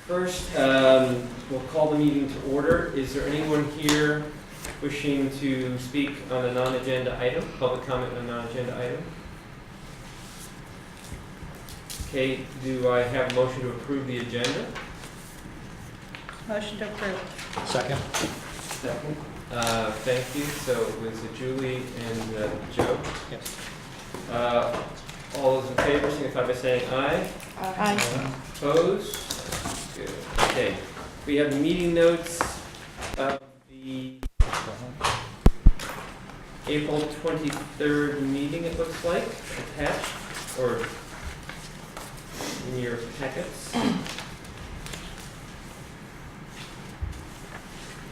First, we'll call the meeting to order. Is there anyone here wishing to speak on a non-agenda item, public comment on a non-agenda item? Okay, do I have a motion to approve the agenda? Motion to approve. Second. Second. Thank you. So it was Julie and Joe. Yes. All those in favor signify by saying aye. Aye. Opposed? Good. Okay. We have meeting notes of the April 23rd meeting, it looks like, attached, or in your packets. I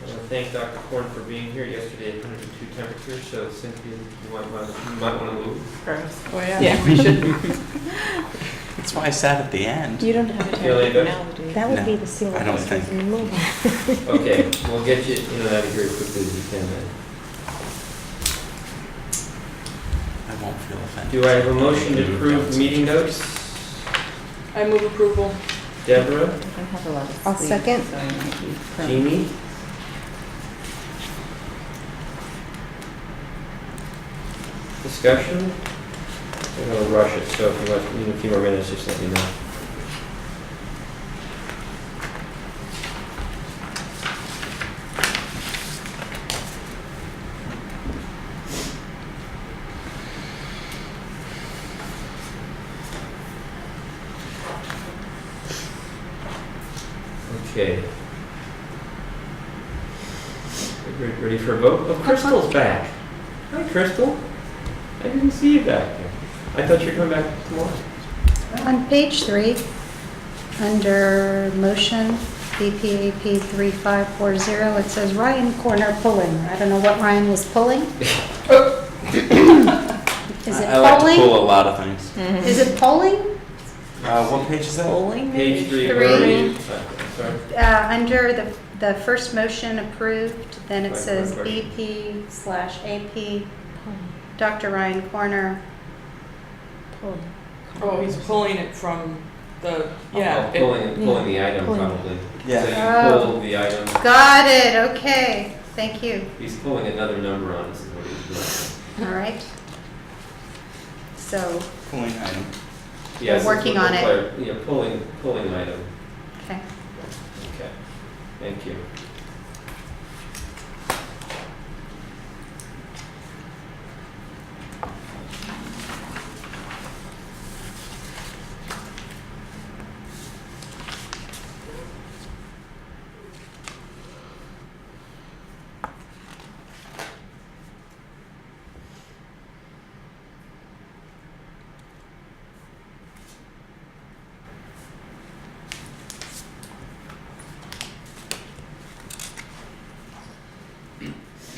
want to thank Dr. Korn for being here yesterday at 102 temperature, so Cynthia, you might want to move. Oh, yeah. Yeah, we should. That's why I sat at the end. You don't have a Feel any better? personality. That would No, be the seal I of don't approval think. in the movie. Okay, we'll get you in and out of here as quickly as we can then. I won't feel offended. Do I have a motion to approve meeting notes? I move approval. Deborah? I don't have a lot of I'll sleep, second. so I might be prone. Jeannie? Discussion? We're going to rush it, so if you need a few more minutes, just let me know. Okay. Ready for a vote? Oh, Crystal's back. Hi, Crystal. I didn't see you back there. I thought you were coming back tomorrow. On page 3, under motion, BPAP 3540, it says Ryan Corner pulling. I don't know what Ryan was pulling. Is it I like to polling? pull a lot of things. Is it polling? What page is that? Bowling, Page 3. Three. where are you? Sorry. Under the first motion approved, then it Right, says right, right. BP/AP, Dr. Ryan Corner. Oh, he's pulling it from the, Oh, yeah. pulling the item Pulling. probably. Yeah. So Oh. you pull the item. Got it, okay, thank you. He's pulling another number on us is what he's doing. All right. So, Pulling item. Yes, working on it. Yeah, pulling item. okay. Okay. Thank you.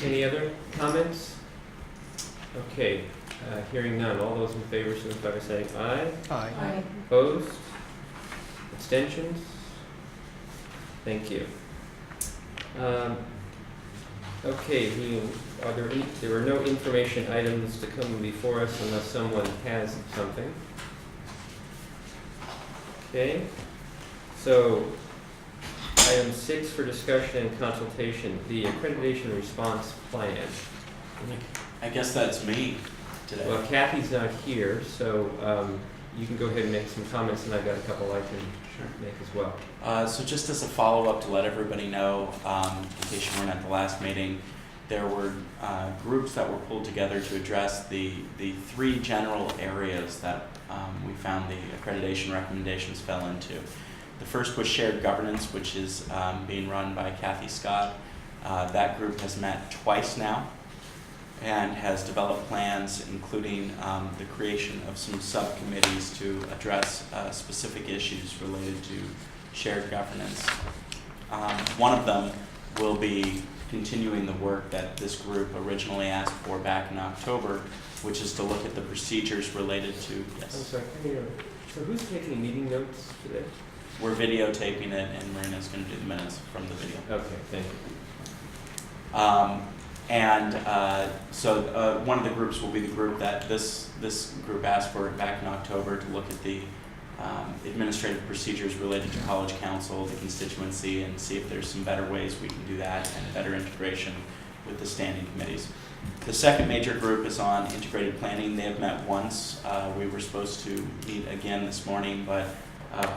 Any other comments? Okay, hearing none. All those in favor signify by saying aye. Aye. Opposed? Abstentions? Thank you. Okay, there were no information items to come before us unless someone has something. Okay, so item 6 for discussion and consultation, the accreditation response plan. I guess that's me today. Well, Kathy's not here, so you can go ahead and make some comments, and I've got a couple I can make as well. So just as a follow-up to let everybody know, in case you weren't at the last meeting, there were groups that were pulled together to address the 3 general areas that we found the accreditation recommendations fell into. The first was shared governance, which is being run by Kathy Scott. That group has met twice now and has developed plans, including the creation of some subcommittees to address specific issues related to shared governance. One of them will be continuing the work that this group originally asked for back in October, which is to look at the procedures related to, I'm yes, sorry, so who's taking meeting notes today? we're videotaping it and Marina's going to do the minutes from the video. Okay, thank you. So one of the groups will be the group that this group asked for back in October to look at the administrative procedures related to college council, the constituency, and see if there's some better ways we can do that and better integration with the standing committees. The second major group is on integrated planning. They have met once. We were supposed to meet again this morning, but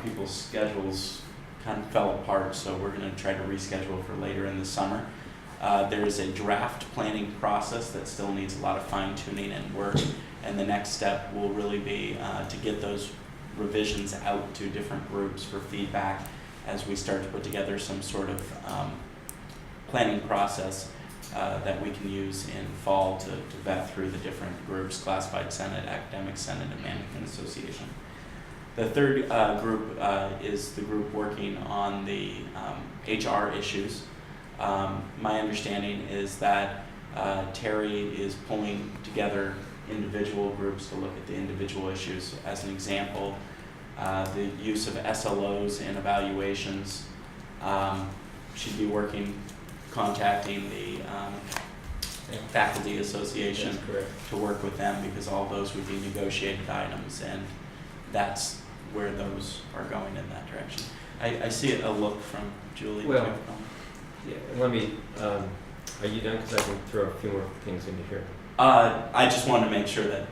people's schedules kind of fell apart, so we're going to try to reschedule for later in the summer. There is a draft planning process that still needs a lot of fine-tuning and work, and the next step will really be to get those revisions out to different groups for feedback as we start to put together some sort of planning process that we can use in fall to vet through the different groups: Classified Senate, Academic Senate, and Management Association. The third group is the group working on the HR issues. My understanding is that Terry is pulling together individual groups to look at the individual issues. As an example, the use of SLOs in evaluations. She'd be contacting the faculty association That's correct. to work with them, because all those would be negotiated items, and that's where those are going in that direction. I see a look from Julie. Well, Yeah, let me, are you done? Because I can throw a few more things into here. I just wanted to make sure that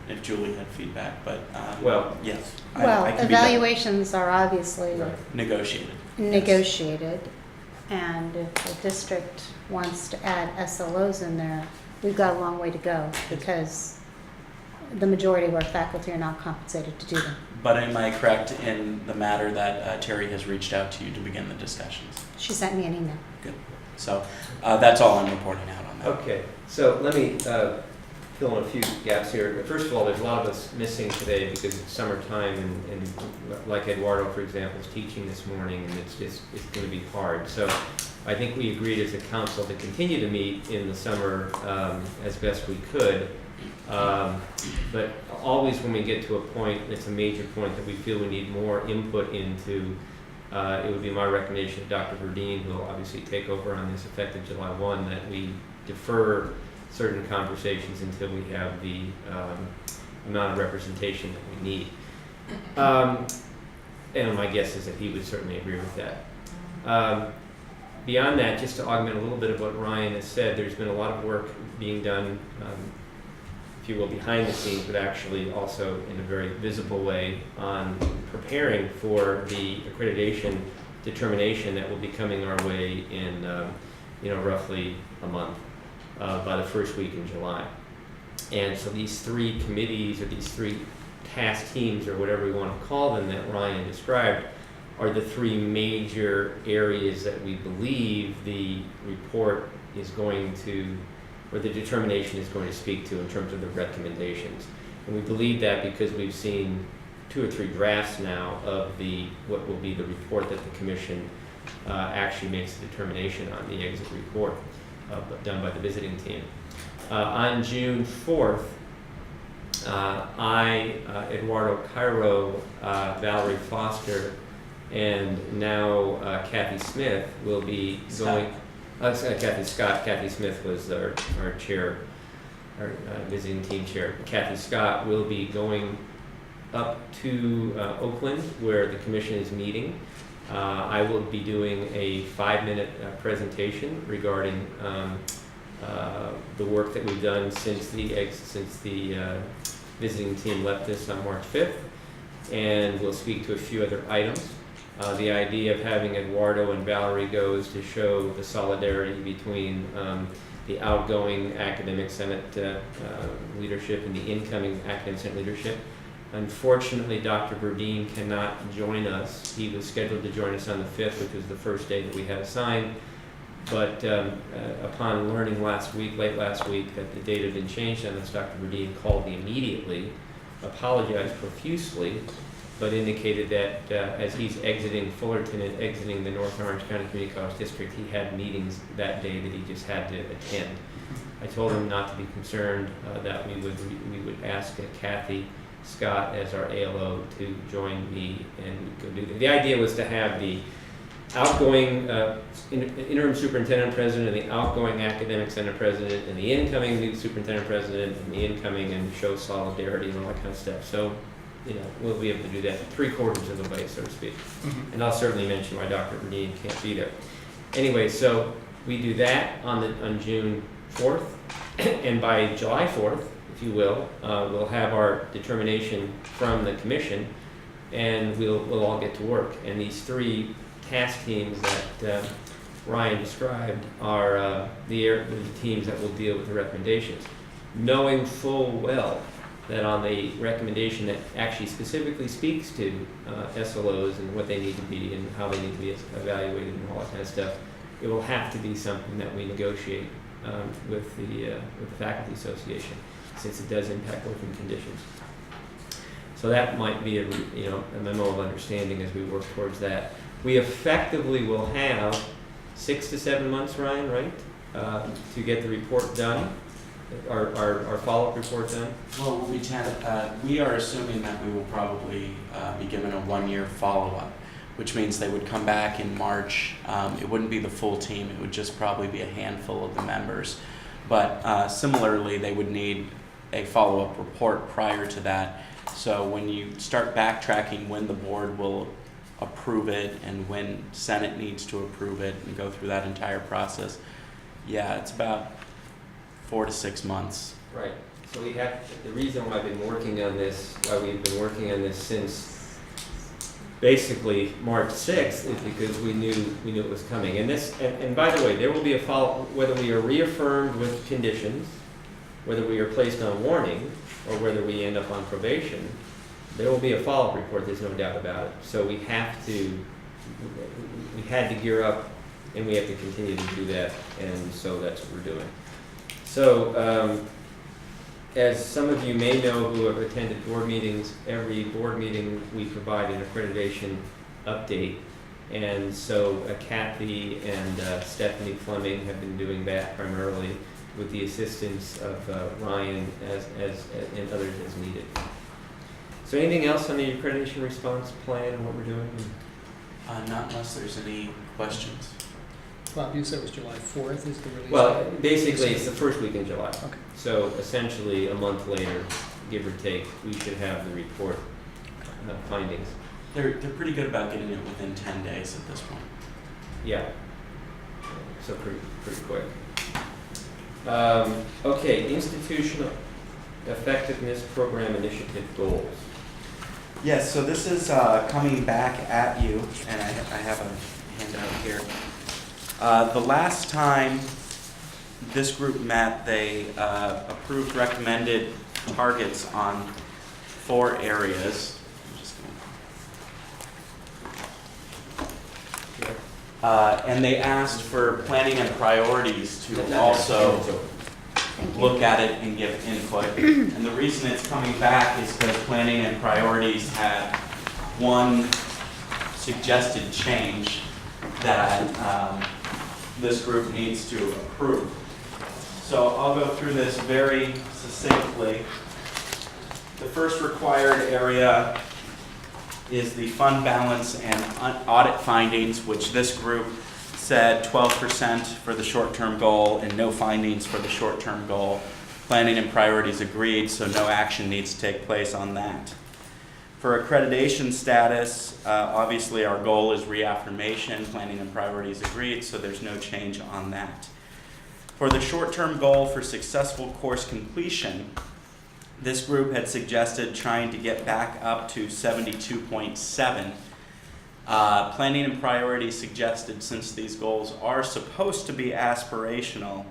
if Julie had feedback, but Well, yes. Well, I can be done. evaluations are obviously right. Negotiated. negotiated, and if the district wants to add SLOs in there, we've got a long way to go, because the majority of our faculty are not compensated to do them. But am I correct in the matter that Terry has reached out to you to begin the discussions? She sent me an email. Good. So that's all I'm reporting out on that. Okay, so let me fill in a few gaps here. First of all, there's a lot of us missing today because it's summertime, and like Eduardo, for example, is teaching this morning, and it's going to be hard. So I think we agreed as a council to continue to meet in the summer as best we could. But always when we get to a point, it's a major point that we feel we need more input into, it would be my recommendation to Dr. Verdeen, who will obviously take over on this effective July 1, that we defer certain conversations until we have the amount of representation that we need. And my guess is that he would certainly agree with that. Beyond that, just to augment a little bit of what Ryan has said, there's been a lot of work being done, if you will, behind the scenes, but actually also in a very visible way on preparing for the accreditation determination that will be coming our way in, roughly a month, by the first week in July. And so these three committees, or these three task teams, or whatever we want to call them, that Ryan described, are the three major areas that we believe the report is going to, or the determination is going to speak to in terms of the recommendations. And we believe that because we've seen 2 or 3 drafts now of what will be the report that the commission actually makes a determination on, the exit report done by the visiting team. On June 4th, Eduardo Cairo, Valerie Foster, and now Kathy Smith will be going. Kathy Scott. Kathy Smith was our chair, our visiting team chair. Kathy Scott will be going up to Oakland, where the commission is meeting. I will be doing a 5-minute presentation regarding the work that we've done since the visiting team left us on March 5th, and we'll speak to a few other items. The idea of having Eduardo and Valerie go is to show the solidarity between the outgoing Academic Senate leadership and the incoming Academic Senate leadership. Unfortunately, Dr. Verdeen cannot join us. He was scheduled to join us on the 5th, which was the first day that we had assigned. But upon learning late last week, that the date had been changed on this, Dr. Verdeen called me immediately, apologized profusely, but indicated that as he's exiting Fullerton and exiting the North Orange County Community College District, he had meetings that day that he just had to attend. I told him not to be concerned, that we would ask Kathy Scott as our ALO to join me and go do that. The idea was to have the outgoing interim superintendent president and the outgoing academic senate president and the incoming new superintendent president and the incoming, and show solidarity and all that kind of stuff. So we'll be able to do that 3/4 of the way, so to speak. And I'll certainly mention why Dr. Bernini can't be there. Anyway, so we do that on June 4th, and by July 4th, if you will, we'll have our determination from the commission, and we'll all get to work. And these 3 task teams that Ryan described are the teams that will deal with the recommendations, knowing full well that on the recommendation that actually specifically speaks to SLOs and what they need to be and how they need to be evaluated and all that kind of stuff, it will have to be something that we negotiate with the faculty association, since it does impact working conditions. So that might be a memo of understanding as we work towards that. We effectively will have 6 to 7 months, Ryan, right, to get the report done, our follow-up report done. Well, we are assuming that we will probably be given a 1-year follow-up, which means they would come back in March. It wouldn't be the full team, it would just probably be a handful of the members. But similarly, they would need a follow-up report prior to that. So when you start backtracking when the board will approve it and when Senate needs to approve it and go through that entire process, yeah, it's about 4 to 6 months. Right. So we have, the reason why we've been working on this, since basically March 6th, is because we knew it was coming. And this, and by the way, there will be a follow, whether we are reaffirmed with conditions, whether we are placed on warning, or whether we end up on probation, there will be a follow-up report, there's no doubt about it. So we had to gear up, and we have to continue to do that, and so that's what we're doing. So, as some of you may know who have attended board meetings, every board meeting we provide an accreditation update. And so Kathy and Stephanie Fleming have been doing that primarily with the assistance of Ryan and others as needed. So anything else on the accreditation response plan and what we're doing? Not unless there's any questions. Bob, you said it was July 4th is the release? Well, basically, it's the first week in July. Okay. So essentially, a month later, give or take, we should have the report findings. They're pretty good about getting it within 10 days at this point. Yeah. So pretty quick. Okay, institutional effectiveness program initiative goals. Yes, so this is coming back at you, and I have a handout here. The last time this group met, they approved recommended targets on 4 areas. I'm just gonna... and they asked for planning and priorities to also look at it and give input. And the reason it's coming back is because planning and priorities had one suggested change that this group needs to approve. So I'll go through this very succinctly. The first required area is the fund balance and audit findings, which this group said 12% for the short-term goal and no findings for the short-term goal. Planning and priorities agreed, so no action needs to take place on that. For accreditation status, obviously our goal is reaffirmation. Planning and priorities agreed, so there's no change on that. For the short-term goal for successful course completion, this group had suggested trying to get back up to 72.7. Planning and priorities suggested, since these goals are supposed to be aspirational,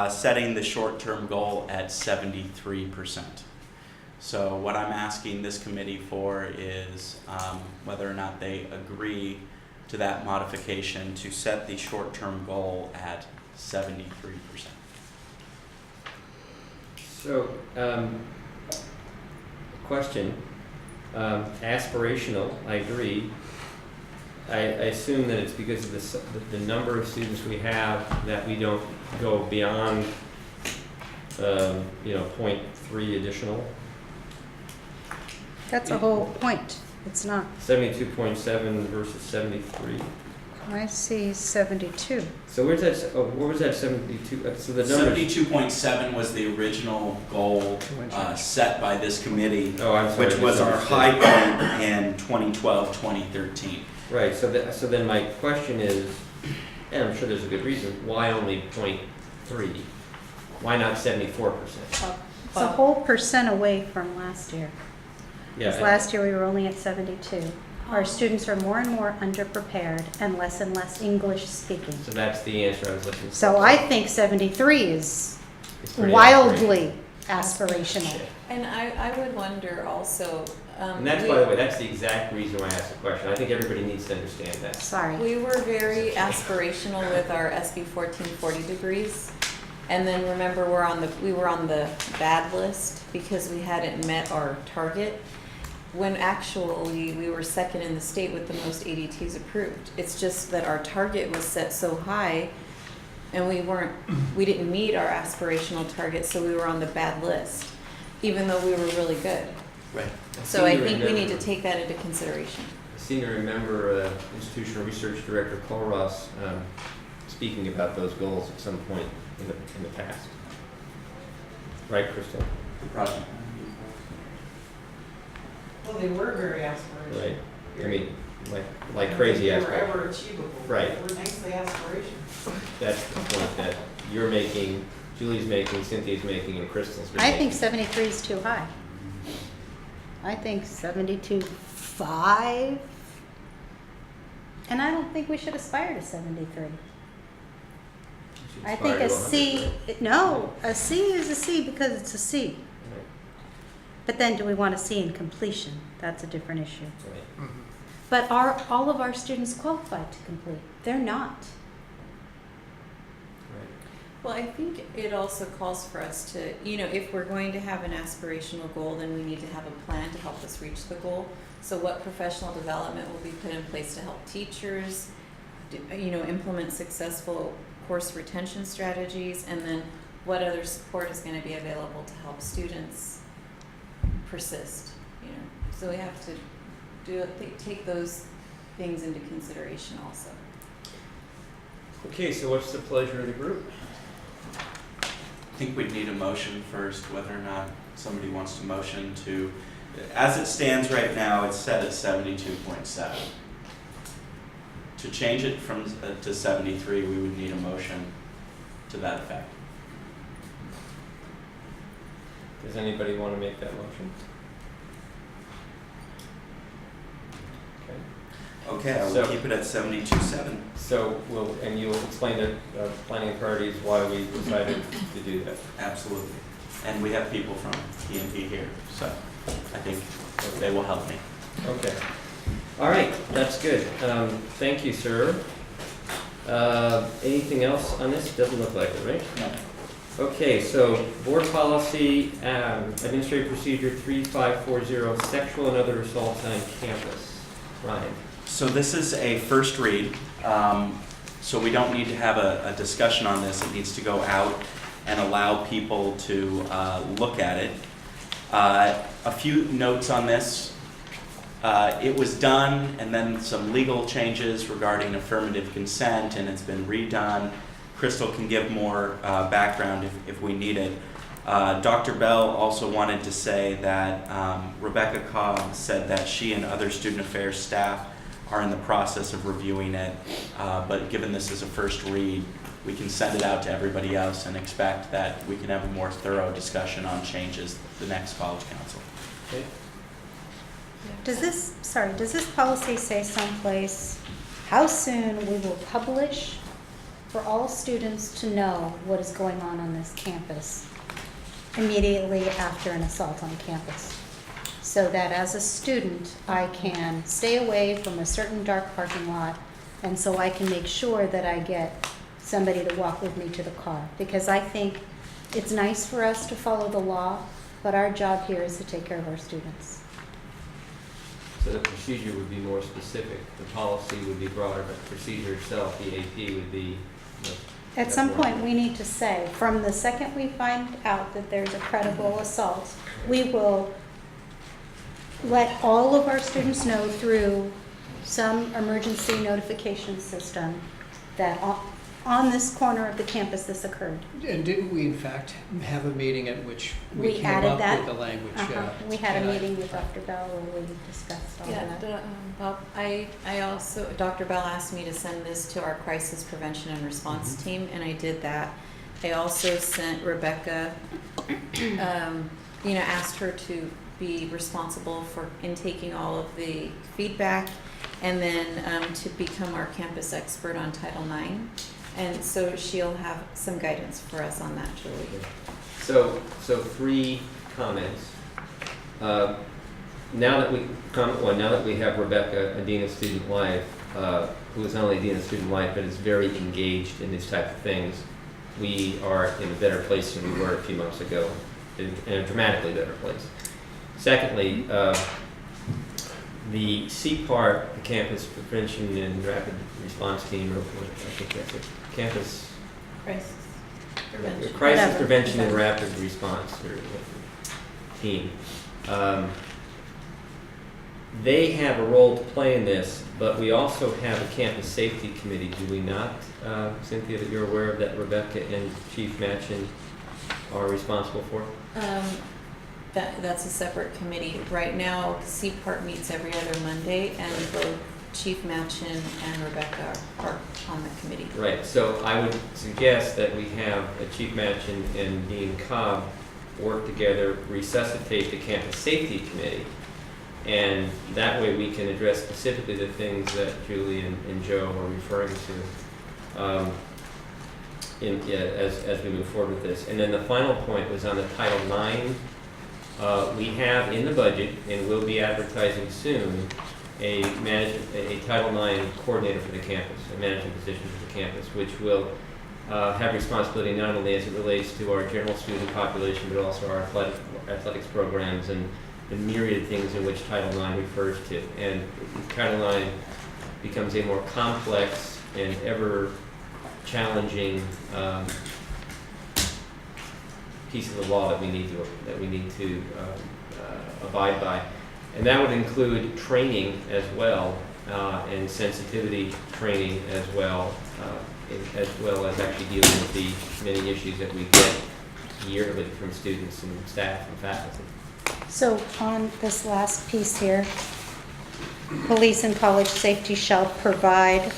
setting the short-term goal at 73%. So what I'm asking this committee for is whether or not they agree to that modification to set the short-term goal at 73%. So, question, aspirational, I agree. I assume that it's because of the number of students we have that we don't go beyond, 0.3 additional. That's the whole point. It's not. 72.7 versus 73. I see 72. So where's that, where was that 72, so the numbers? 72.7 was the original goal set by this committee, Oh, I'm sorry. which was our misunderstood. high point in 2012, 2013. Right, so then my question is, and I'm sure there's a good reason, why only 0.3? Why not 74%? It's a whole percent away from last year. Yeah, Because last year we were only at 72. Our students are more and more underprepared and less English speaking. so that's the answer I was looking for. So I think 73 is It's pretty wildly aspirational. And I would wonder also, And that's, by the way, that's the exact reason why I asked the question. I think everybody needs to understand that. Sorry. we were very aspirational with our SB 1440 degrees. And then remember, we were on the bad list because we hadn't met our target, when actually we were second in the state with the most ADTs approved. It's just that our target was set so high and we didn't meet our aspirational target, so we were on the bad list, even though we were really good. Right. So I think we need to take that into consideration. I seem to remember Institutional Research Director Colross speaking about those goals at some point in the past. Right, Crystal? Roger. Well, they were very aspirational. Right. I mean, like crazy They were aspirations. ever achievable. Right. They were nicely aspirational. That's the point that you're making, Julie's making, Cynthia's making, and Crystal's been I making. think 73 is too high. I think 72.5. And I don't think we should aspire to 73. You should I aspire think a to C, 100%. no, a C is a C because it's a C. Right, But then do we want a C in completion? That's a different issue. right. Mhm. But are all of our students qualified to complete? They're not. Right. Well, I think it also calls for us to, if we're going to have an aspirational goal, then we need to have a plan to help us reach the goal. So what professional development will be put in place to help teachers, implement successful course retention strategies, and then what other support is going to be available to help students persist, So we have to take those things into consideration also. Okay, so what's the pleasure of the group? I think we'd need a motion first, whether or not somebody wants to motion to, as it stands right now, it's set at 72.7. To change it to 73, we would need a motion to that effect. Does anybody want to make that motion? Okay. Okay, I will So- keep it at 72.7. So and you'll explain to planning parties why we decided to do that. Absolutely. And we have people from PNP here, so I think they will help me. Okay. All right, that's good. Thank you, sir. Anything else on this? Doesn't look like it, right? No. Okay, so board policy, administrative procedure 3540, sexual and other assaults on campus. Ryan. So this is a first read, so we don't need to have a discussion on this. It needs to go out and allow people to look at it. A few notes on this. It was done, and then some legal changes regarding affirmative consent, and it's been redone. Crystal can give more background if we need it. Dr. Bell also wanted to say that Rebecca Cobb said that she and other student affairs staff are in the process of reviewing it, but given this is a first read, we can send it out to everybody else and expect that we can have a more thorough discussion on changes the next college council. Okay. Does this policy say someplace how soon we will publish for all students to know what is going on this campus immediately after an assault on campus? So that as a student, I can stay away from a certain dark parking lot, and so I can make sure that I get somebody to walk with me to the car. Because I think it's nice for us to follow the law, but our job here is to take care of our students. So the procedure would be more specific. The policy would be broader, but the procedure itself, the AP, would be. At some point, we need to say, from the second we find out that there's a credible assault, we will let all of our students know through some emergency notification system that on this corner of the campus this occurred. And didn't we in fact have a meeting at which we We came added up that. with the language? We had a and I- meeting with Dr. Bell where we discussed all Yeah, that. Bob, I also, Dr. Bell asked me to send this to our crisis prevention and response Mhm. team, and I did that. I also sent Rebecca, asked her to be responsible for intaking all of the feedback, and then to become our campus expert on Title IX. And so she'll have some guidance for us on that, Julie. So 3 comments. Now that we have Rebecca, a Dean of Student Life, who is not only Dean of Student Life, but is very engaged in these type of things, we are in a better place than we were a few months ago, in a dramatically better place. Secondly, the CPART, the Campus Prevention and Rapid Response Team, or what I think that's it, Campus Crisis prevention. Crisis Whatever. Prevention and Rapid Response or team. They have a role to play in this, but we also have a campus safety committee, do we not, Cynthia, that you're aware of, that Rebecca and Chief Matchin are responsible for? That's a separate committee. Right now, CPART meets every other Monday, and both Chief Matchin and Rebecca are on the committee. Right, so I would suggest that we have Chief Matchin and Dean Cobb work together, resuscitate the campus safety committee, and that way we can address specifically the things that Julie and Joe are referring to as we move forward with this. And then the final point was on the Title IX. We have in the budget, and will be advertising soon, a Title IX coordinator for the campus, a management position for the campus, which will have responsibility not only as it relates to our general student population, but also our athletics programs and the myriad of things in which Title IX refers to. And Title IX becomes a more complex and ever challenging piece of the law that we need to abide by, and that would include training as well, and sensitivity training as well as actually dealing with the many issues that we get yearly from students and staff and faculty. So on this last piece here, police and college safety shall provide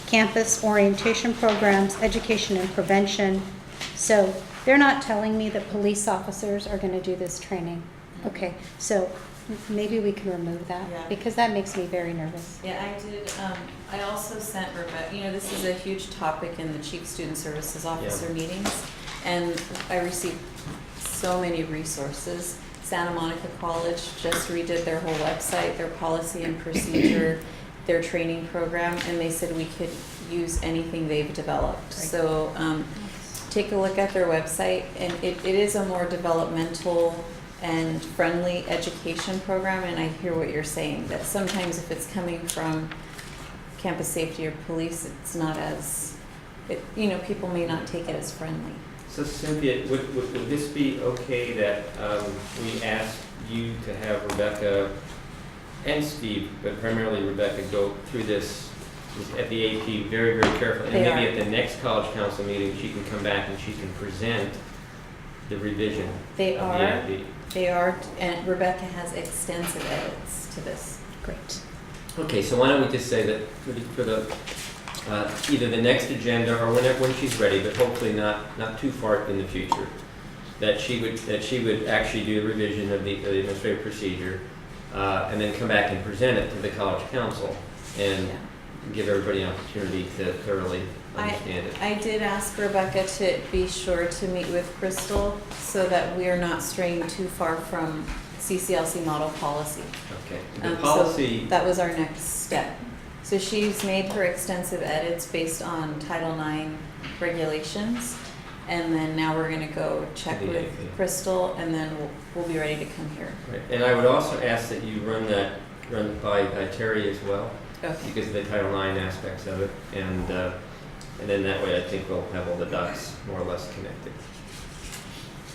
campus orientation programs, education and prevention. So they're not telling me that police officers are going to do this training. Okay, so maybe we can remove that, Yeah. because that makes me very nervous. Yeah, I did. I also sent Rebecca, this is a huge topic in the Chief Student Services Officer meetings, and I received so many resources. Santa Monica College just redid their whole website, their policy and procedure, their training program, and they said we could use anything they've developed. Great. So take a look at their website, and it is a more developmental and friendly education program, and I hear what you're saying, that sometimes if it's coming from campus safety or police, it's not as, people may not take it as friendly. So Cynthia, would this be okay that we ask you to have Rebecca and Steve, but primarily Rebecca, go through this at the AP very, very carefully? And They maybe are. at the next college council meeting, she can come back and she can present the revision They of the are, AP. and Rebecca has extensive edits to this. Great. Okay, so why don't we just say that for the either the next agenda or when she's ready, but hopefully not too far in the future, that she would actually do a revision of the administrative procedure, and then come back and present it to the college council and Yeah. give everybody an opportunity to thoroughly understand it. I did ask Rebecca to be sure to meet with Crystal so that we are not straying too far from CCLC model policy. Okay. The So policy. that was our next step. So she's made her extensive edits based on Title IX regulations. And then now we're gonna go check The with AP. Crystal, and then we'll be ready to come here. Right. And I would also ask that you run by Terry as well, Okay. because of the Title IX aspects of it, and then that way I think we'll have all the dots more or less connected.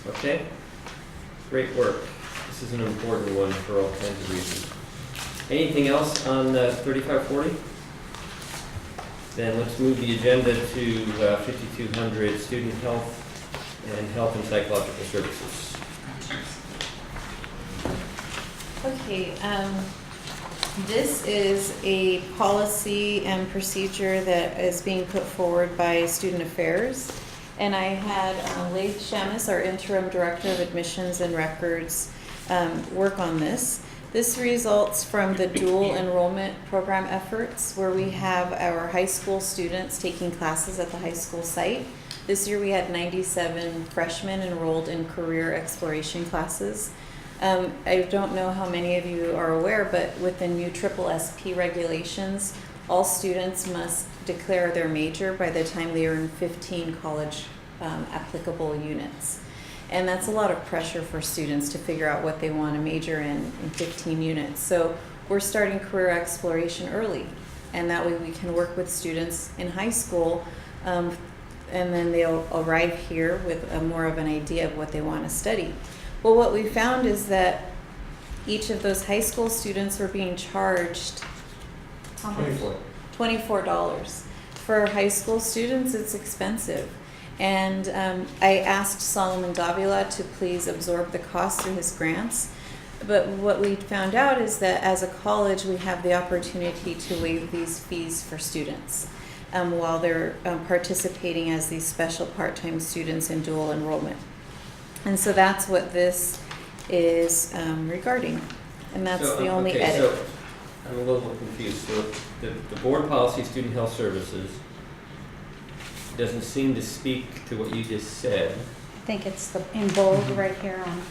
Okay? Great work. This is an important one for all kinds of reasons. Anything else on 3540? Then let's move the agenda to 5200, student health and health and psychological services. Okay, this is a policy and procedure that is being put forward by Student Affairs. And I had Laith Shamus, our interim director of admissions and records, work on this. This results from the dual enrollment program efforts where we have our high school students taking classes at the high school site. This year we had 97 freshmen enrolled in career exploration classes. I don't know how many of you are aware, but with the new SSSP regulations, all students must declare their major by the time they earn 15 college applicable units. And that's a lot of pressure for students to figure out what they want to major in 15 units. So we're starting career exploration early, and that way we can work with students in high school, and then they'll arrive here with more of an idea of what they want to study. Well, what we found is that each of those high school students were being charged how much? $24. For high school students, it's expensive. And I asked Solomon Davila to please absorb the cost through his grants. But what we found out is that as a college, we have the opportunity to waive these fees for students while they're participating as these special part-time students in dual enrollment. And so that's what this is regarding. And that's the only edit. So I'm a little confused. So the board policy, student health services, doesn't seem to speak to what you just said. I think it's in bold right here on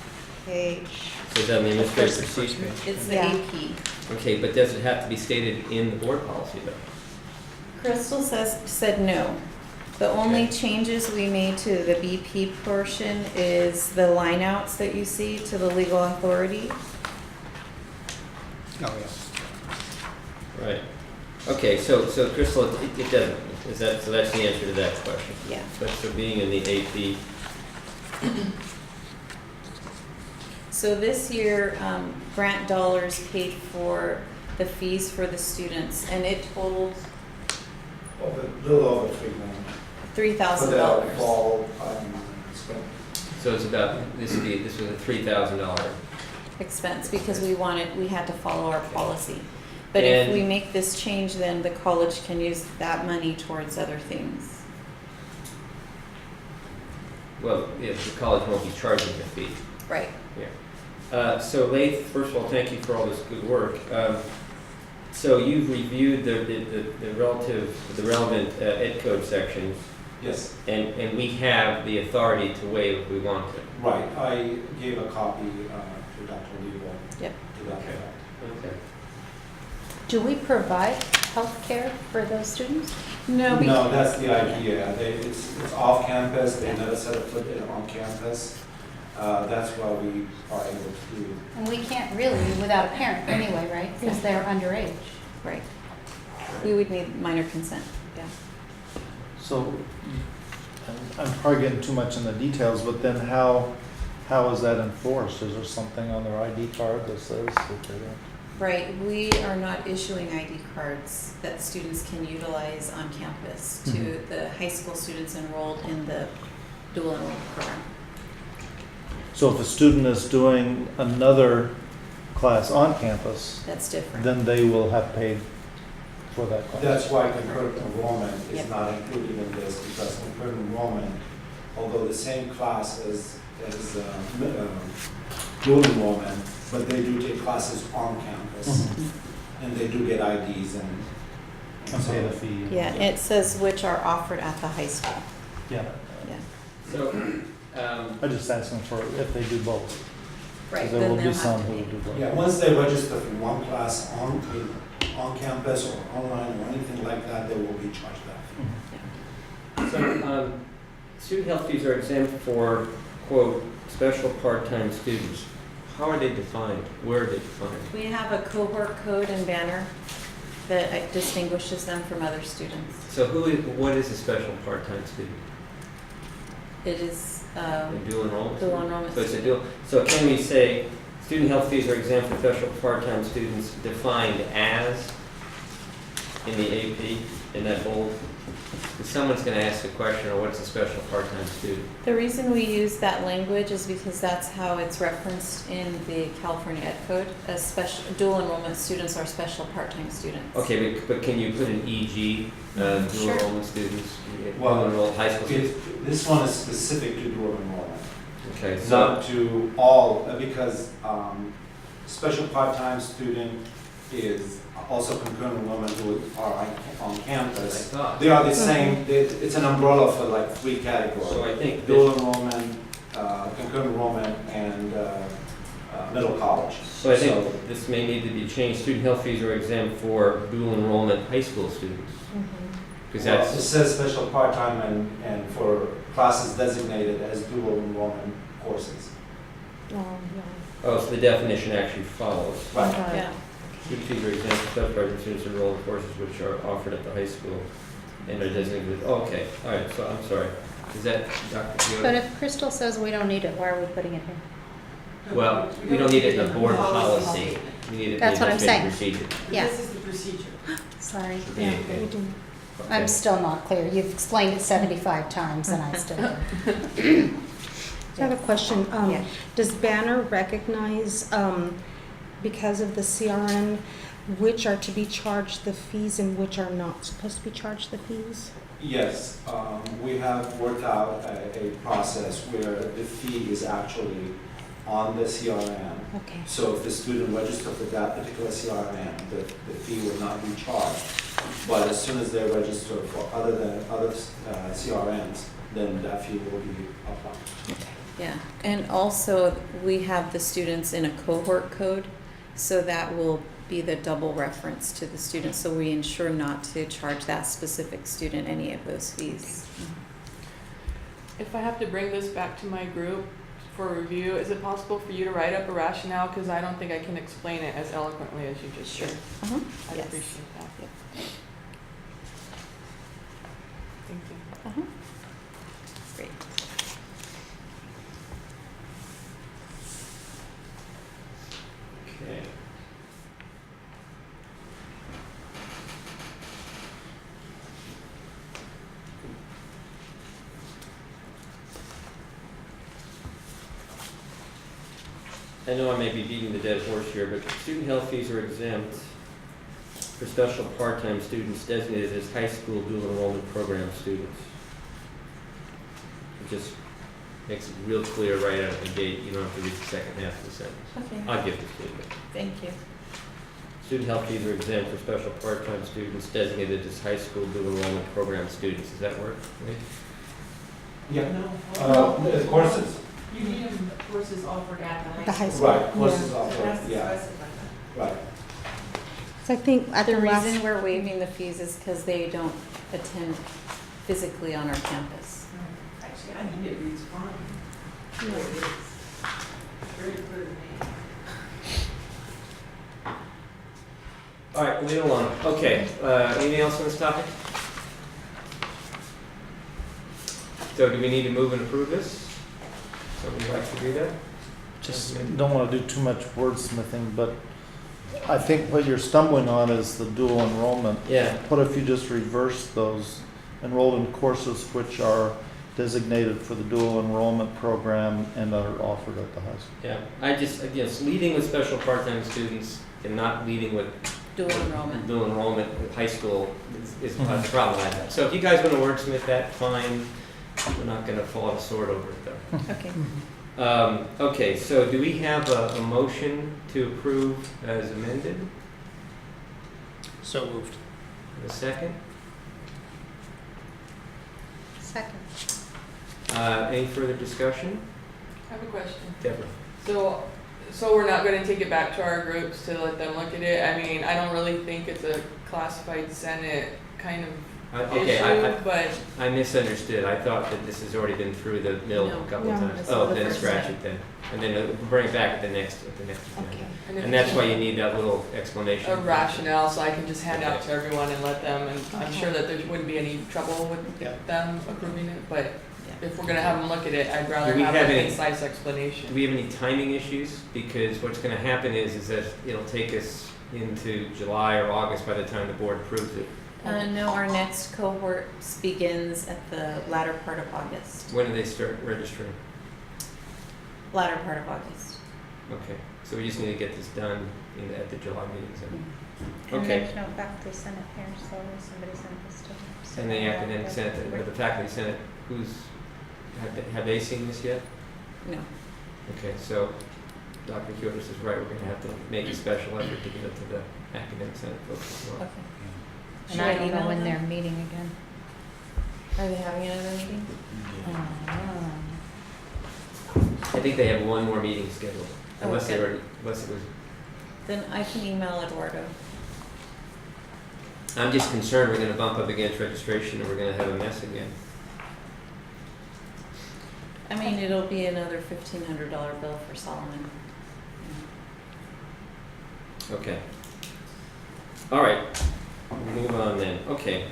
page. So is that the administrative procedure? It's the Yeah. AP. Okay, but does it have to be stated in the board policy though? Crystal said no. The only Okay. changes we made to the BP portion is the lineouts that you see to the legal authority. Oh, yeah. Right. Okay, so Crystal, it doesn't. Is that, so that's the answer to that question? Yeah. But for being in the AP, So this year, grant dollars paid for the fees for the students, and it totaled Little over 3 million. For the $3,000. fall, spring. so it's about, this was a $3,000. Expense because we had to follow our policy. But if And- we make this change, then the college can use that money towards other things. Well, if the college won't be charging the fee. Right. So Laith, first of all, thank you for all this good work. So you've reviewed the relevant ed code sections, Yes, and we have the authority to waive if we want to. right. I gave a copy to Dr. Lebo. Yep. To that effect. Okay. Do we provide health care for those students? No, No, that's the idea. It's off campus. They never set a foot in on campus. That's why we are able to do. And we can't really without a parent anyway, right? Because they're underage. right. We would need minor consent, yeah. So, I'm probably getting too much in the details, but then how is that enforced? Is there something on their ID card that says that they don't? Right, we are not issuing ID cards that students can utilize on campus to Mhm. the high school students enrolled in the dual enrollment program. So if a student is doing another class on campus, That's different. then they will have paid for that class? That's why concurrent enrollment is Yep. not included in this, because concurrent enrollment, although the same class as dual enrollment, but they do take classes on campus, Mhm. and they do get IDs and And pay the so. fee? Yeah, it says which are offered at the high school, Yeah. yeah. So, I'm just asking for if they do both. 'Cause Right, there then will they'll be have some to who pay. will do both. Yeah, once they register for one class on campus or online or anything like that, they will be charged that fee. so student health fees are exempt for, quote, special part-time students. How are they defined? Where are they defined? We have a cohort code and banner that distinguishes them from other students. So what is a special part-time student? It is A dual enrollment? dual enrollment So it's a student. dual, so can we say student health fees are exempt for special part-time students defined as in the AP, in that bold. If someone's gonna ask a question, or what's a special part-time student? The reason we use that language is because that's how it's referenced in the California Ed Code as special, dual enrollment students are special part-time students. Okay, but can you put an EG, dual Sure. enrollment students, Well, dual enrolled high school students? This one is specific to dual enrollment, Okay, so, not to all, because special part-time student is also concurrent enrollment who are on I campus. thought, They are the same, it's an umbrella for like three categories. so I think Dual this, enrollment, concurrent enrollment, and middle college. so I think this may need to be changed. Student health fees are exempt for dual enrollment high school students. Because Well, that's, it says special part-time and for classes designated as dual enrollment courses. oh, so the definition actually follows. Right. Yeah. Student fees are exempt for special part-time students enrolled in courses which are offered at the high school and are designated with, okay, all right, so I'm sorry. Is that Dr. Fiona? But if Crystal says we don't need it, why are we putting it here? Well, we don't need it in the board policy. We need it in the That's what I'm administrative saying. procedure. Yeah. This is the procedure. Sorry. Yeah, we I'm Okay. still not clear. You've explained it 75 times and I still don't. I have a question. Yeah. Does Banner recognize, because of the CRN, which are to be charged the fees and which are not supposed to be charged the fees? Yes, we have worked out a process where the fee is actually on the CRM. Okay. So if the student registers for that particular CRM, the fee will not be charged. But as soon as they register for other CRMs, then that fee will be applied. Yeah, and also we have the students in a cohort code, so that will be the double reference to the student, so we ensure not to charge that specific student any of those fees. If I have to bring this back to my group for review, is it possible for you to write up a rationale? Because I don't think I can explain it as eloquently as you just did. Uh-huh. I'd Yes. appreciate that. Yep. Thank you. Uh-huh. Great. Okay. I know I may be beating the dead horse here, but student health fees are exempt for special part-time students designated as high school dual enrollment program students. It just makes it real clear right out of the gate. You don't have to read the second half of the sentence. Okay, I'll give this to you. thank you. Student health fees are exempt for special part-time students designated as high school dual enrollment program students. Does that work? Right? Yeah. No. The courses, You need them, courses offered at The the high high school. school. right, courses So offered, that's yeah, specified. right. So I think at The the last. reason we're waiving the fees is because they don't attend physically on our campus. Actually, I think it reads fine. Yeah. It is. Very clear to me. All right, leave it alone. Okay, anything else on this topic? So do we need to move and approve this? Somebody like to do that? Just don't want to do too much wordsmithing, but I think what you're stumbling on is the dual enrollment. Yeah. What if you just reverse those enrolled in courses which are designated for the dual enrollment program and are offered at the high school? Yeah, I just, again, it's leading with special part-time students and not leading with Dual enrollment. dual enrollment with high school is a problem I have. So if you guys want to wordsmith that, fine. We're not going to fall on a sword over it though. Okay. Okay, so do we have a motion to approve as amended? So moved. A second? Second. Any further discussion? I have a question. Deborah? So we're not gonna take it back to our groups to let them look at it? I mean, I don't really think it's a classified Senate kind of Okay, issue, but I misunderstood. I thought that this has already been through the mill No. a couple No, times. this is Oh, the then first scratch time. it then. And then we'll bring it back at the next agenda. Okay. if And that's it's why you need that little explanation. a rationale, so I can just hand out Okay. to everyone and let them, and I'm Okay. sure that there wouldn't be any trouble with Yeah. them approving it, but if we're gonna have them look at it, I'd rather Do we have have a any- concise Do explanation. we have any timing issues? Because what's gonna happen is that it'll take us into July or August by the time the board approves it. No, our next cohort begins at the latter part of August. When do they start registering? Latter part of August. Okay, so we just need to get this done at the July meetings then. And Okay. there's no faculty senate here, so somebody sent this to me. So And the I'll academic have to- senate, or the faculty senate, have they seen this yet? No. Okay, so Dr. Kiotis is right, we're gonna have to make a special effort to get it to the academic senate folks as well. Okay. And Should I don't know email when them? they're meeting again. Are they having another meeting? I think they have one more meeting scheduled, Oh, unless they okay. already, unless it was, Then I can email Eduardo. I'm just concerned we're gonna bump up against registration and we're gonna have a mess again. I mean, it'll be another $1,500 bill for Solomon. Okay. All right, we'll move on then. Okay,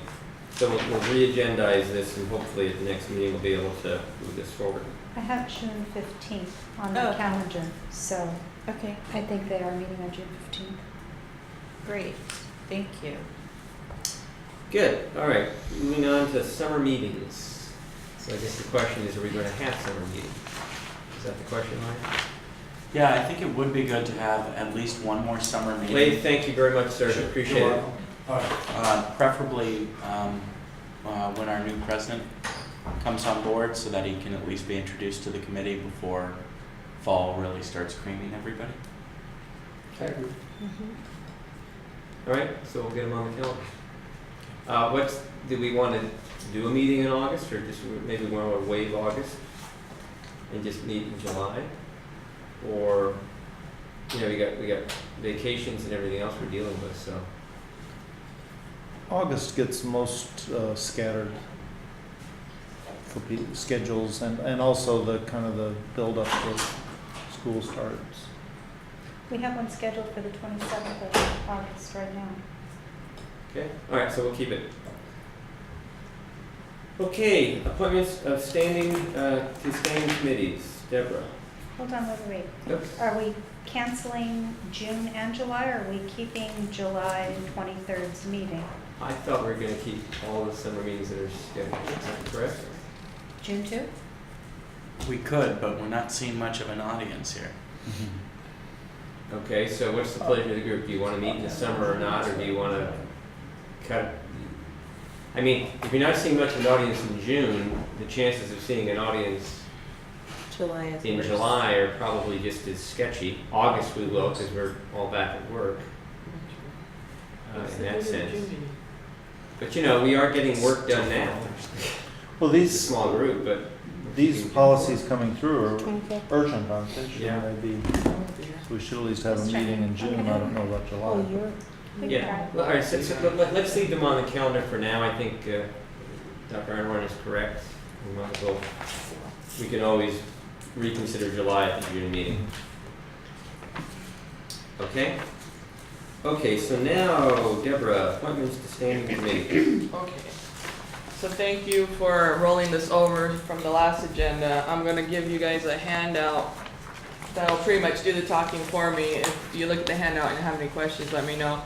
so we'll re-agendize this and hopefully at the next meeting we'll be able to move this forward. I have June 15th on Oh, the okay. calendar, so Okay, I think they are meeting on June 15th. great. Thank you. Good, all right, moving on to summer meetings. So I guess the question is, are we gonna have summer meetings? Is that the question, Ryan? Yeah, I think it would be good to have at least one more summer meeting. Wade, thank you very much, sir, Sure, appreciate you're it. welcome. Preferably when our new president comes on board so that he can at least be introduced to the committee before fall really starts creaming everybody. Okay. Mhm. All right, so we'll get them on the calendar. Do we want to do a meeting in August, or just maybe we want to waive August and just meet in July? Or, you know, we got vacations and everything else we're dealing with, so. August gets most scattered for schedules and also the kind of the build-up to school starts. We have one scheduled for the 27th of August right now. Okay, all right, so we'll keep it. Okay, appointments of standing committees. Deborah. Hold on, wait. Oops. Are we canceling June and July, or are we keeping July 23rd's meeting? I thought we were going to keep all the summer meetings that are scheduled. Is that correct? June 2? We could, but we're not seeing much of an audience here. Okay, so what's the pleasure of the group? Do you want to meet in the summer or not, or do you want to cut? I mean, if you're not seeing much of an audience in June, the chances of seeing an audience July is in worse. July are probably just as sketchy. August we will, because we're all back at work, What's in the that date of the sense. June meeting? But you know, we are getting work done now. Well, It's a small group, but. these policies coming through are 25th. urgent, aren't they? Yeah. Shouldn't they be, I won't be here. we should at least have a Let's check. meeting in June, I don't know about July. Oh, you're, Yeah, well, all right, so let's leave them on the calendar for now. I think Dr. Einhorn is correct. We might as well, we can always reconsider July at the June meeting. Okay? Okay, so now, Deborah, appointments to standing committee. Okay. So thank you for rolling this over from the last agenda. I'm gonna give you guys a handout that'll pretty much do the talking for me. If you look at the handout and have any questions, let me know.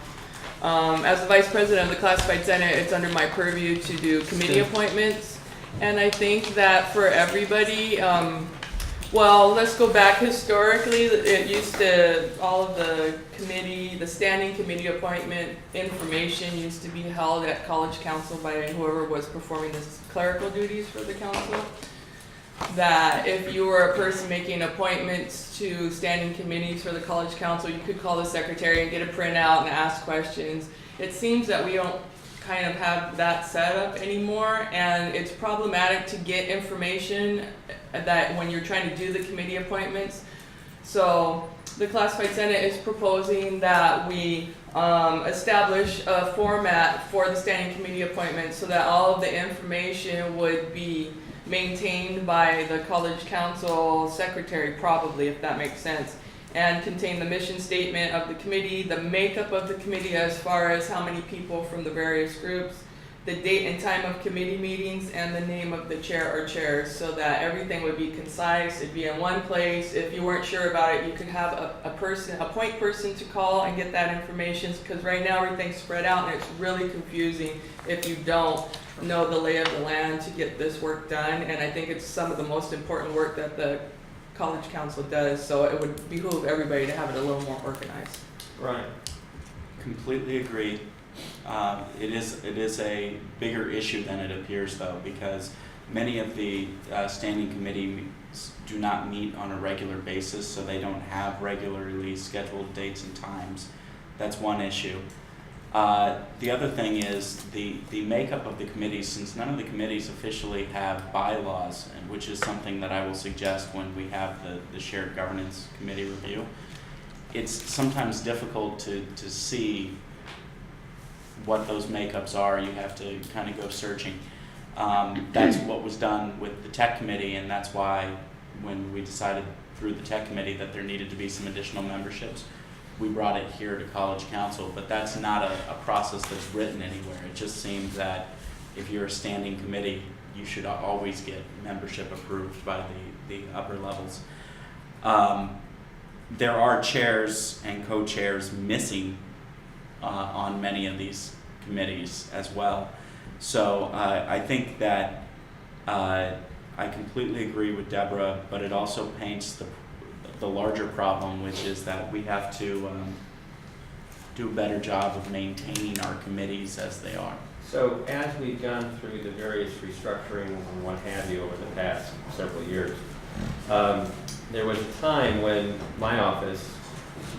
As the Vice President of the Classified Senate, it's under my purview to do committee appointments. And I think that for everybody, well, let's go back historically. It used to, all of the standing committee appointment information used to be held at College Council by whoever was performing the clerical duties for the council. That if you were a person making appointments to standing committees for the College Council, you could call the secretary and get a printout and ask questions. It seems that we don't kind of have that set up anymore, and it's problematic to get information that when you're trying to do the committee appointments. So the Classified Senate is proposing that we establish a format for the standing committee appointments so that all of the information would be maintained by the College Council secretary, probably, if that makes sense, and contain the mission statement of the committee, the makeup of the committee as far as how many people from the various groups, the date and time of committee meetings and the name of the chair or chairs, so that everything would be concise, it'd be in one place. If you weren't sure about it, you could have a point person to call and get that information, because right now everything's spread out and it's really confusing if you don't know the lay of the land to get this work done. And I think it's some of the most important work that the College Council does, so it would behoove everybody to have it a little more organized. Right. Completely agree. It is a bigger issue than it appears, though, because many of the standing committees do not meet on a regular basis, so they don't have regularly scheduled dates and times. That's one issue. The other thing is the makeup of the committees, since none of the committees officially have bylaws, and which is something that I will suggest when we have the shared governance committee review. It's sometimes difficult to see what those makeups are. You have to kind of go searching. That's what was done with the tech committee, and that's why when we decided through the tech committee that there needed to be some additional memberships, we brought it here to College Council. But that's not a process that's written anywhere. It just seems that if you're a standing committee, you should always get membership approved by the upper levels. There are chairs and co-chairs missing on many of these committees as well. So I think that I completely agree with Deborah, but it also paints the larger problem, which is that we have to do a better job of maintaining our committees as they are. So as we've gone through the various restructurings and what have you over the past several years, there was a time when my office,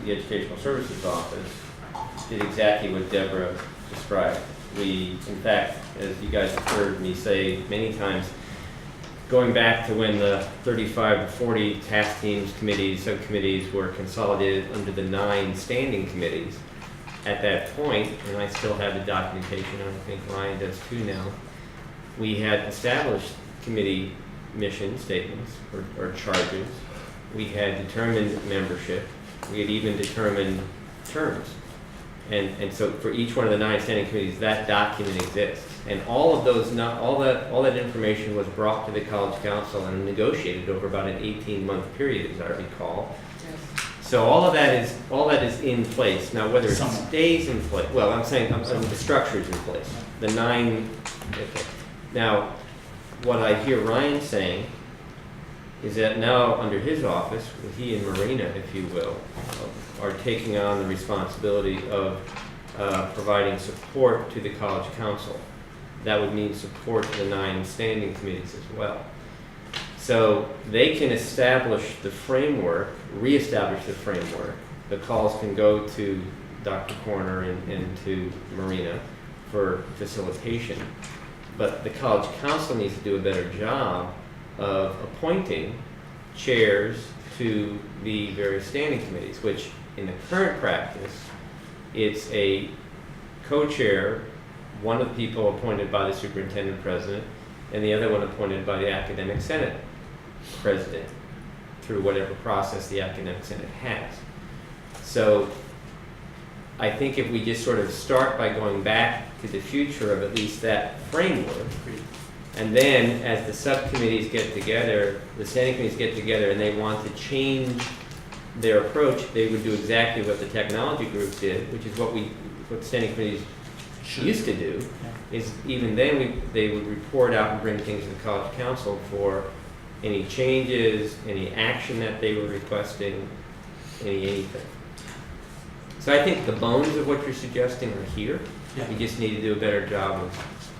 the Educational Services Office, did exactly what Deborah described. We, in fact, as you guys have heard me say many times, going back to when the 35 to 40 task teams, committees, subcommittees were consolidated under the 9 standing committees, at that point, and I still have the documentation, and I think Ryan does too now, we had established committee mission statements or charges. We had determined membership. We had even determined terms. And so for each one of the 9 standing committees, that document exists. And all of those, all that information was brought to the College Council and negotiated over about an 18-month period, as I recall. So all of that is in place. Now, whether it stays in place, well, I'm saying the structure's in place. The 9, okay. Now, what I hear Ryan saying is that now under his office, he and Marina, if you will, are taking on the responsibility of providing support to the College Council. That would mean support to the 9 standing committees as well. So they can establish the framework, reestablish the framework. The calls can go to Dr. Corner and to Marina for facilitation. But the College Council needs to do a better job of appointing chairs to the various standing committees, which in the current practice, it's a co-chair, one of the people appointed by the superintendent president, and the other one appointed by the academic senate president through whatever process the academic senate has. So I think if we just sort of start by going back to the future of at least that framework, and then as the subcommittees get together, the standing committees get together and they want to change their approach, they would do exactly what the technology group did, which is what standing committees used to do, is even then they would report out and bring things to the College Council for any changes, any action that they were requesting, anything. So I think the bones of what you're suggesting are here. Yeah. You just need to do a better job of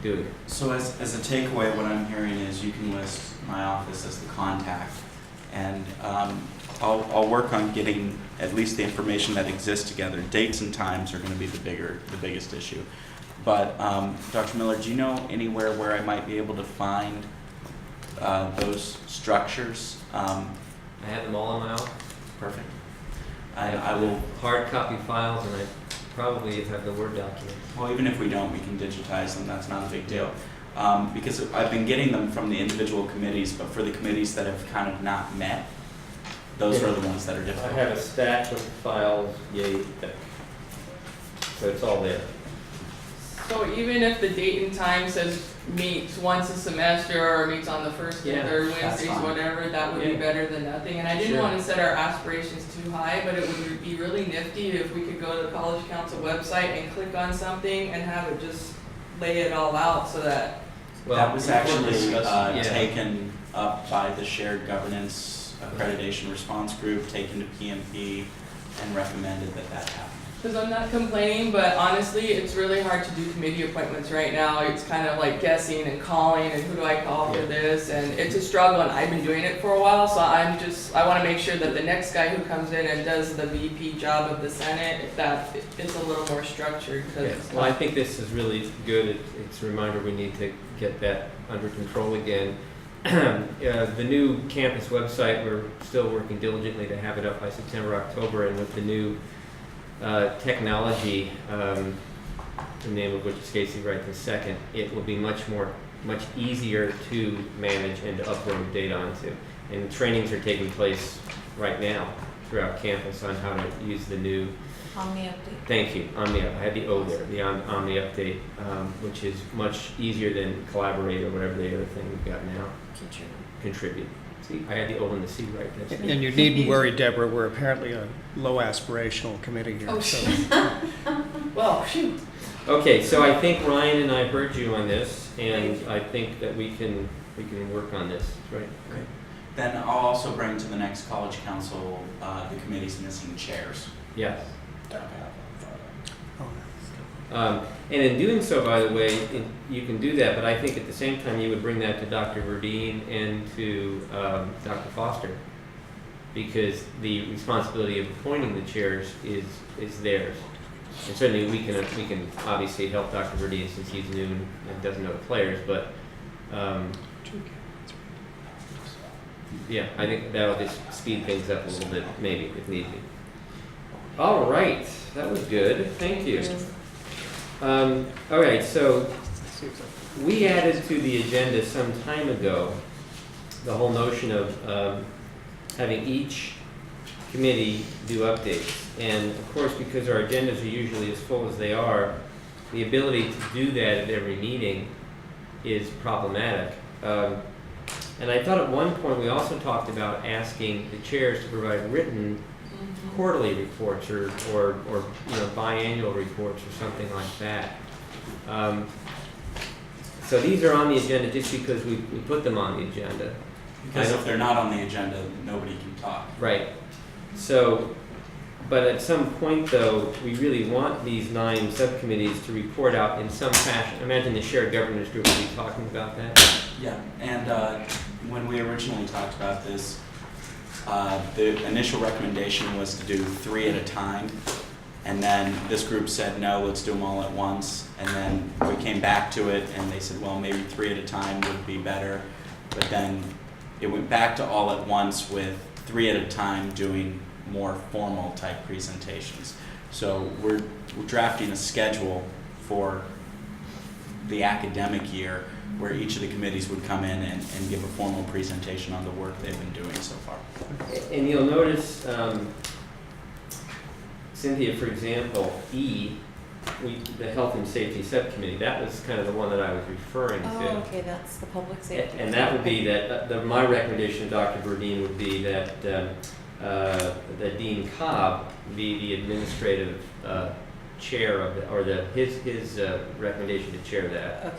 doing it. So as a takeaway, what I'm hearing is you can list my office as the contact, and I'll work on getting at least the information that exists together. Dates and times are going to be the biggest issue. But Dr. Miller, do you know anywhere where I might be able to find those structures? I have them all in my office. Perfect. I will hard copy files, and I probably have the Word document. Well, even if we don't, we can digitize them. That's not a big deal. Because I've been getting them from the individual committees, but for the committees that have kind of not met, those are the ones that are I difficult. have a stack of files, yay thick. So it's all there. So even if the date and time says meets once a semester or meets on the first Yeah, and third that's Wednesdays, fine. whatever, that would be Yeah. better than nothing. And I didn't Sure. wanna set our aspirations too high, but it would be really nifty if we could go to the college council website and click on something and have it just lay it all out so that, Well, That was actually yeah. taken up by the Shared Governance Accreditation Response Group, taken to PMP, and recommended that that happen. cause I'm not complaining, but honestly, it's really hard to do committee appointments right now. It's kind of like guessing and calling and who do I call for Yeah. this, and it's a struggle, and I've been doing it for a while, so I wanna make sure that the next guy who comes in and does the VP job of the Senate, that it's a little more structured, cause Yeah, it's well, I not. think this is really good. It's a reminder we need to get that under control again. The new campus website, we're still working diligently to have it up by September, October, and with the new technology, the name of which escapes me right this second, it will be much easier to manage and to upload data onto. And trainings are taking place right now throughout campus on how to use the new, Omni update. thank you, Omni, I had the O there, the Omni update, which is much easier than Collaborate or whatever the other thing we've got now, Contribute. See, I had the O and the C right, that's And you needn't worry, Deborah, we're apparently a low aspirational committee here, Oh, so. Well, shoot. Okay, so I think Ryan and I heard you on this, and I think that we can work on this, right? Okay. Then I'll also bring to the next college council, the committee's missing chairs. Yes. Oh, And in doing so, by the way, you can do that, but I think at the same time, you would bring that to Dr. Verdeen and to Dr. Foster, because the responsibility of appointing the chairs is theirs. And certainly, we can obviously help Dr. Verdeen since he's new and doesn't know the players, but yeah, I think that'll just speed things up a little bit, maybe, if need be. All right, that was good, thank you. All right, so we added to the agenda some time ago the whole notion of having each committee do updates. And of course, because our agendas are usually as full as they are, the ability to do that at every meeting is problematic. And I thought at one point we also talked about asking the chairs to provide written quarterly reports or you know, biannual reports or something like that. So these are on the agenda just because we put them on the agenda. Because if they're not on the agenda, nobody can talk. Right. So, but at some point though, we really want these 9 subcommittees to report out in some fashion. Imagine the shared governance group will be talking about that. Yeah, and when we originally talked about this, the initial recommendation was to do 3 at a time. And then this group said, no, let's do them all at once. And then we came back to it and they said, well, maybe 3 at a time would be better. But then it went back to all at once with 3 at a time doing more formal type presentations. So we're drafting a schedule for the academic year where each of the committees would come in and give a formal presentation on the work they've been doing so far. And you'll notice, Cynthia, for example, the Health and Safety Subcommittee, that was kind of the one that I was referring to. Oh, okay, that's the public safety. And that would be that, my recommendation to Dr. Verdeen would be that Dean Cobb be the administrative chair of his recommendation to chair that. Okay.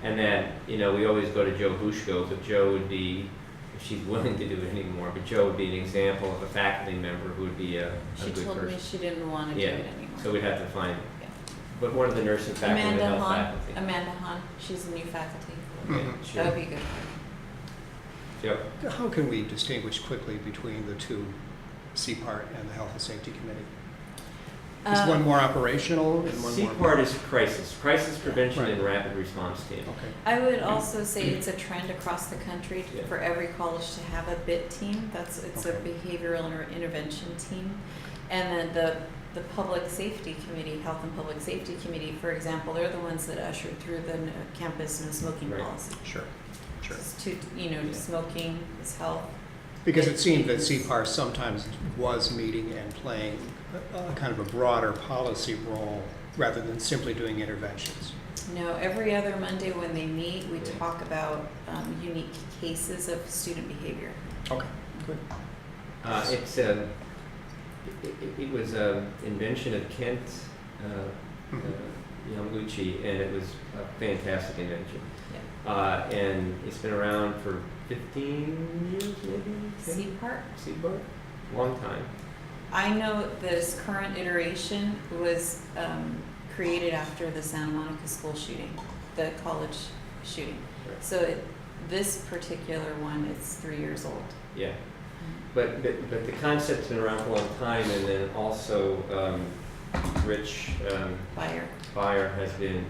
And then, you know, we always go to Joe Bushko, but Joe would be, if she's willing to do it anymore, but Joe would be an example of a faculty member who would be a She good told me person. she didn't want to do Yeah, it anymore. so we'd have to find, Yeah. but one of the nursing faculty and Amanda health Hahn, faculty. Amanda Hahn, she's a new faculty. Okay, Mhm. sure. That would be good. Yep. How can we distinguish quickly between the two, CPART and the Health and Safety Committee? Is one more operational and one more? CPART is crisis prevention Right. and rapid response team. Okay. I would also say it's a trend across the country Yeah. for every college to have a BIT team. It's a Okay. behavioral intervention team. And then the public safety committee, health and public safety committee, for example, they're the ones that ushered through the campus no smoking Right. policy. Sure. Just to, Yeah. smoking is health. Because it seemed that CPAR sometimes was meeting and playing a kind of a broader policy role rather than simply doing interventions? No, every other Monday when they meet, we talk about unique cases of student behavior. Okay, good. It was an invention of Kent Yamaguchi, and it was a fantastic invention. And it's been around for 15 years, maybe? CPART? CPART? Long time. I know this current iteration was created after the Santa Monica school shooting, the college shooting. Right. So this particular one is 3 years old. Yeah. But the concept's been around for a long time, and then also Rich Buyer. has been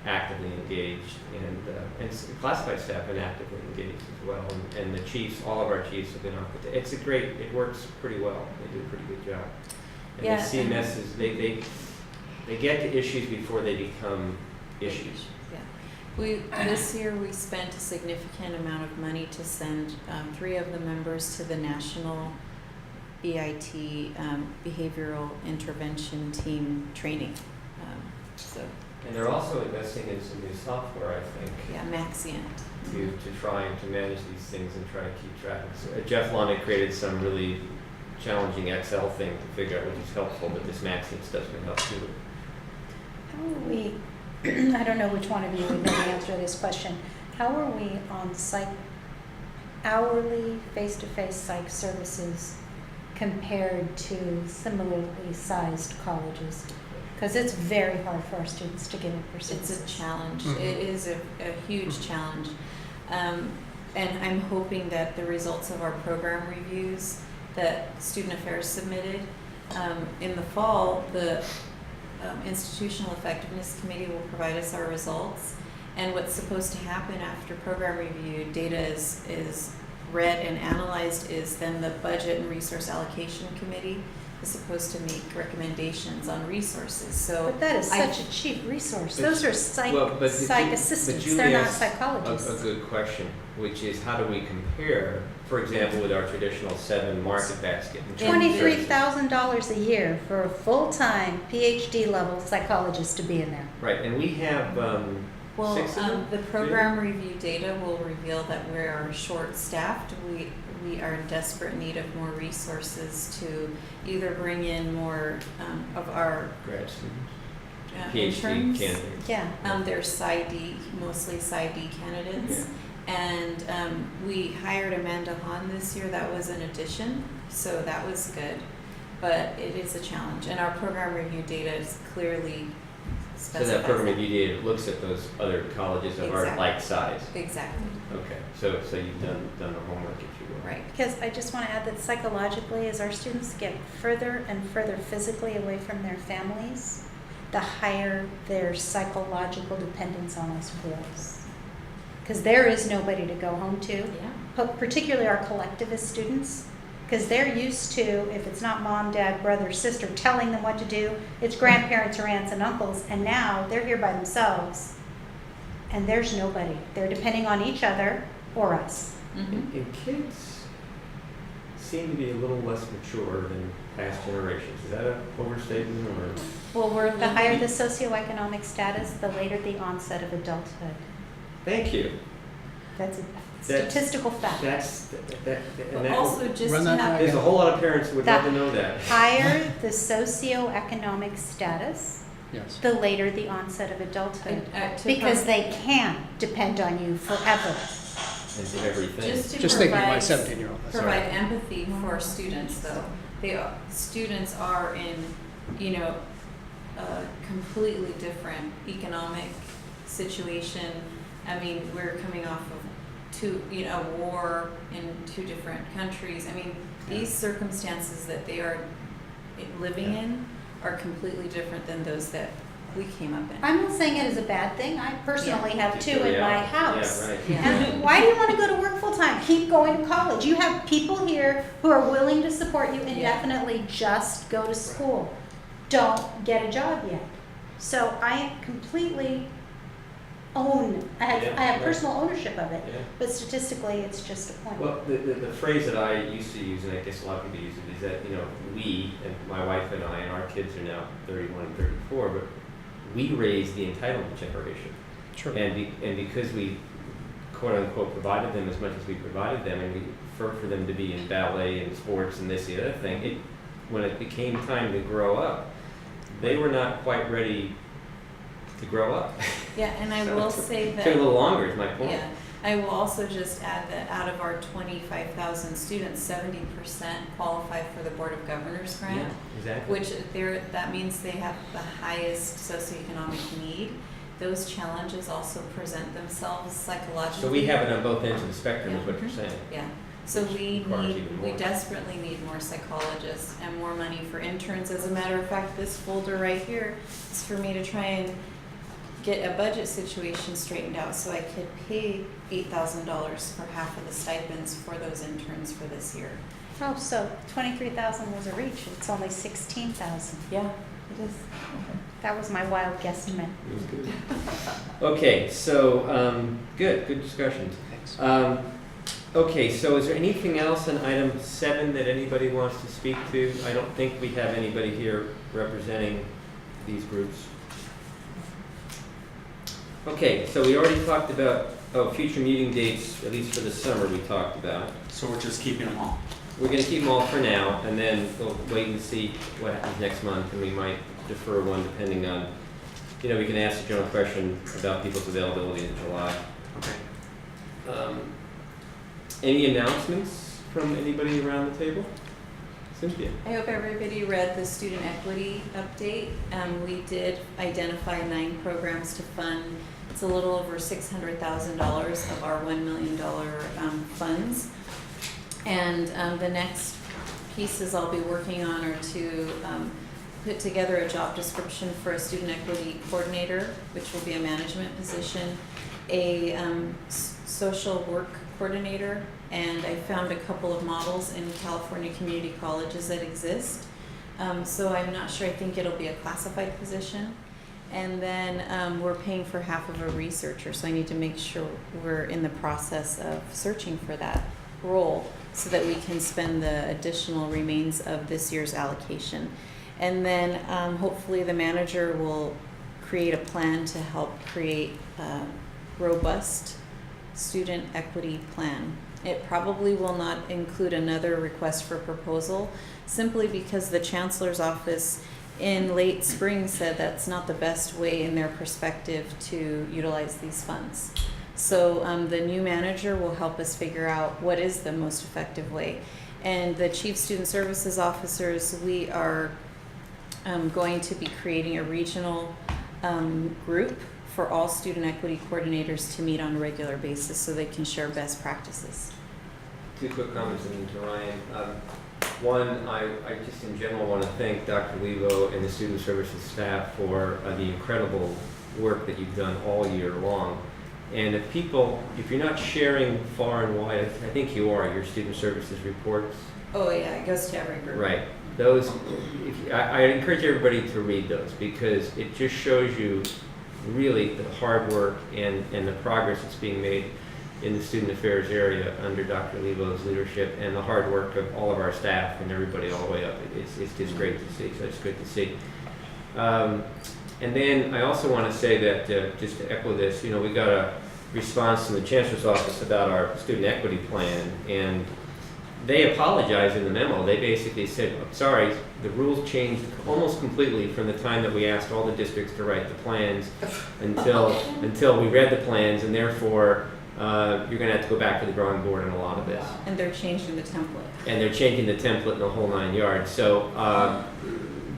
actively engaged, and classified staff have been actively engaged as well, and the chiefs, all of our chiefs have been on with it. It works pretty well. They do a pretty good job. And Yeah, they see messes, they get to issues before they become issues. Yeah. This year we spent a significant amount of money to send 3 of the members to the National BIT Behavioral Intervention Team training. And they're also investing in some new software, I think. Yeah, Maxient. To try and to manage these things and try to keep track. So, Jeff Lonick created some really challenging Excel thing to figure out which is helpful, but this Maxient stuff's going to help too. How are we, I don't know which one of you would know the answer to this question. How are we on psych, hourly face-to-face psych services compared to similarly sized colleges? Because it's very hard for our students to get in for It's services. a challenge. Mhm. It is a huge challenge. And I'm hoping that the results of our program reviews that Student Affairs submitted in the fall, the Institutional Effectiveness Committee will provide us our results. And what's supposed to happen after program review, data is read and analyzed, is then the Budget and Resource Allocation Committee is supposed to make recommendations on resources. So But that is I- such a cheap resource. But- Those are psych but assistants. Julie They're not asked psychologists. A good question, which is how do we compare, for example, with our traditional 7 market basket? in terms of $23,000 a year for a full-time PhD level psychologist to be in there. Right, and we have Well, 6 of them? the program review data will reveal that we are short-staffed. We are in desperate need of more resources to either bring in more of our Grad students, interns. PhD candidates. Yeah. They're PsyD, mostly PsyD candidates. And we hired Amanda Hahn this year. That was an addition, so that was good. But it is a challenge, and our program review data is clearly So specifies that program review data looks at those other colleges of our Exactly. like size. Exactly, Okay, so you've done the homework, if you will. right. Because I just want to add that psychologically, as our students get further and further physically away from their families, the higher their psychological dependence on us grows. Because there is nobody to go home to, Yeah. particularly our collectivist students, because they're used to, if it's not mom, dad, brother, sister telling them what to do, it's grandparents or aunts and uncles, and now they're here by themselves, and there's nobody. They're depending on each other or us. Mhm. And kids seem to be a little less mature than past generations. Is that an overstatement or? Well, we're The higher the looking- socioeconomic status, the later the onset of adulthood. Thank you. That's a That's- statistical fact. But And also just Run to that have, there's a whole lot of parents who would love to know that. Higher the socioeconomic status, Yes. the later the onset of adulthood. to Because pro- they can't depend on you forever. And to everything. just to Just thinking of my provide 17-year-old. provide empathy for students, though. Students are in, a completely different economic situation. I mean, we're coming off of a war in 2 different countries. I mean, these circumstances that they are living in are completely different than those that we came up in. I'm not saying it is a bad thing. I personally have 2 in my house. Yeah, right. Yeah. And why do you want to go to work full time? Keep going to college. You have people here who are willing to support you indefinitely. Just go to school. Don't get a job yet. So I completely own, I Yeah, have right. personal ownership of it, Yeah. but statistically, it's just a point. Well, the phrase that I used to use, and I guess a lot of people use it, is that, we, and my wife and I, and our kids are now 31 and 34, but we raised the entitlement generation. Sure. And because we, quote unquote, provided them as much as we provided them, and for them to be in ballet and sports and this, the other thing, when it became time to grow up, they were not quite ready to grow up. Yeah, and I So will it say took a that, little longer, is my point. yeah, I will also just add that out of our 25,000 students, 70% qualify for the Board of Governors grant. Yeah, exactly. Which that means they have the highest socioeconomic need. Those challenges also present themselves psychologically. So we have it on both ends of the spectrum, is Yeah. what you're saying. Yeah, so we Requires even we more. desperately need more psychologists and more money for interns. As a matter of fact, this folder right here is for me to try and get a budget situation straightened out so I could pay $8,000 for half of the stipends for those interns for this year. Oh, so 23,000 was a reach, it's only 16,000. Yeah, it is. That was my wild guesstimate. It was good. Okay, so, good discussion. Thanks. Okay, so is there anything else on item 7 that anybody wants to speak to? I don't think we have anybody here representing these groups. Okay, so we already talked about, future meeting dates, at least for the summer we talked about. So we're just keeping them all. We're gonna keep them all for now, and then we'll wait and see what happens next month, and we might defer one depending on, we can ask the general question about people's availability in July. Okay. Any announcements from anybody around the table? Cynthia? I hope everybody read the student equity update. We did identify 9 programs to fund. It's a little over $600,000 of our $1 million funds. And the next pieces I'll be working on are to put together a job description for a student equity coordinator, which will be a management position, a social work coordinator, and I found a couple of models in California community colleges that exist. So I'm not sure, I think it'll be a classified position. And then we're paying for half of a researcher, so I need to make sure we're in the process of searching for that role so that we can spend the additional remains of this year's allocation. And then hopefully the manager will create a plan to help create a robust student equity plan. It probably will not include another request for proposal, simply because the chancellor's office in late spring said that's not the best way in their perspective to utilize these funds. So the new manager will help us figure out what is the most effective way. And the chief student services officers, we are going to be creating a regional group for all student equity coordinators to meet on a regular basis so they can share best practices. 2 quick comments and to Ryan. One, I just in general want to thank Dr. Levo and the student services staff for the incredible work that you've done all year long. And if you're not sharing far and wide, I think you are, your student services reports. Oh yeah, it goes to every group. Right. Those, I encourage everybody to read those because it just shows you really the hard work and the progress that's being made in the student affairs area under Dr. Levo's leadership and the hard work of all of our staff and everybody all the way up. It's just great to see, so it's good to see. And then I also want to say that, just to echo this, we got a response from the Chancellor's office about our student equity plan, and they apologized in the memo. They basically said, I'm sorry, the rules changed almost completely from the time that we asked all the districts to write the plans until we read the plans, and therefore you're going to have to go back to the drawing board on a lot of this. And they're changing the template. And they're changing the template in the whole 9 yards. So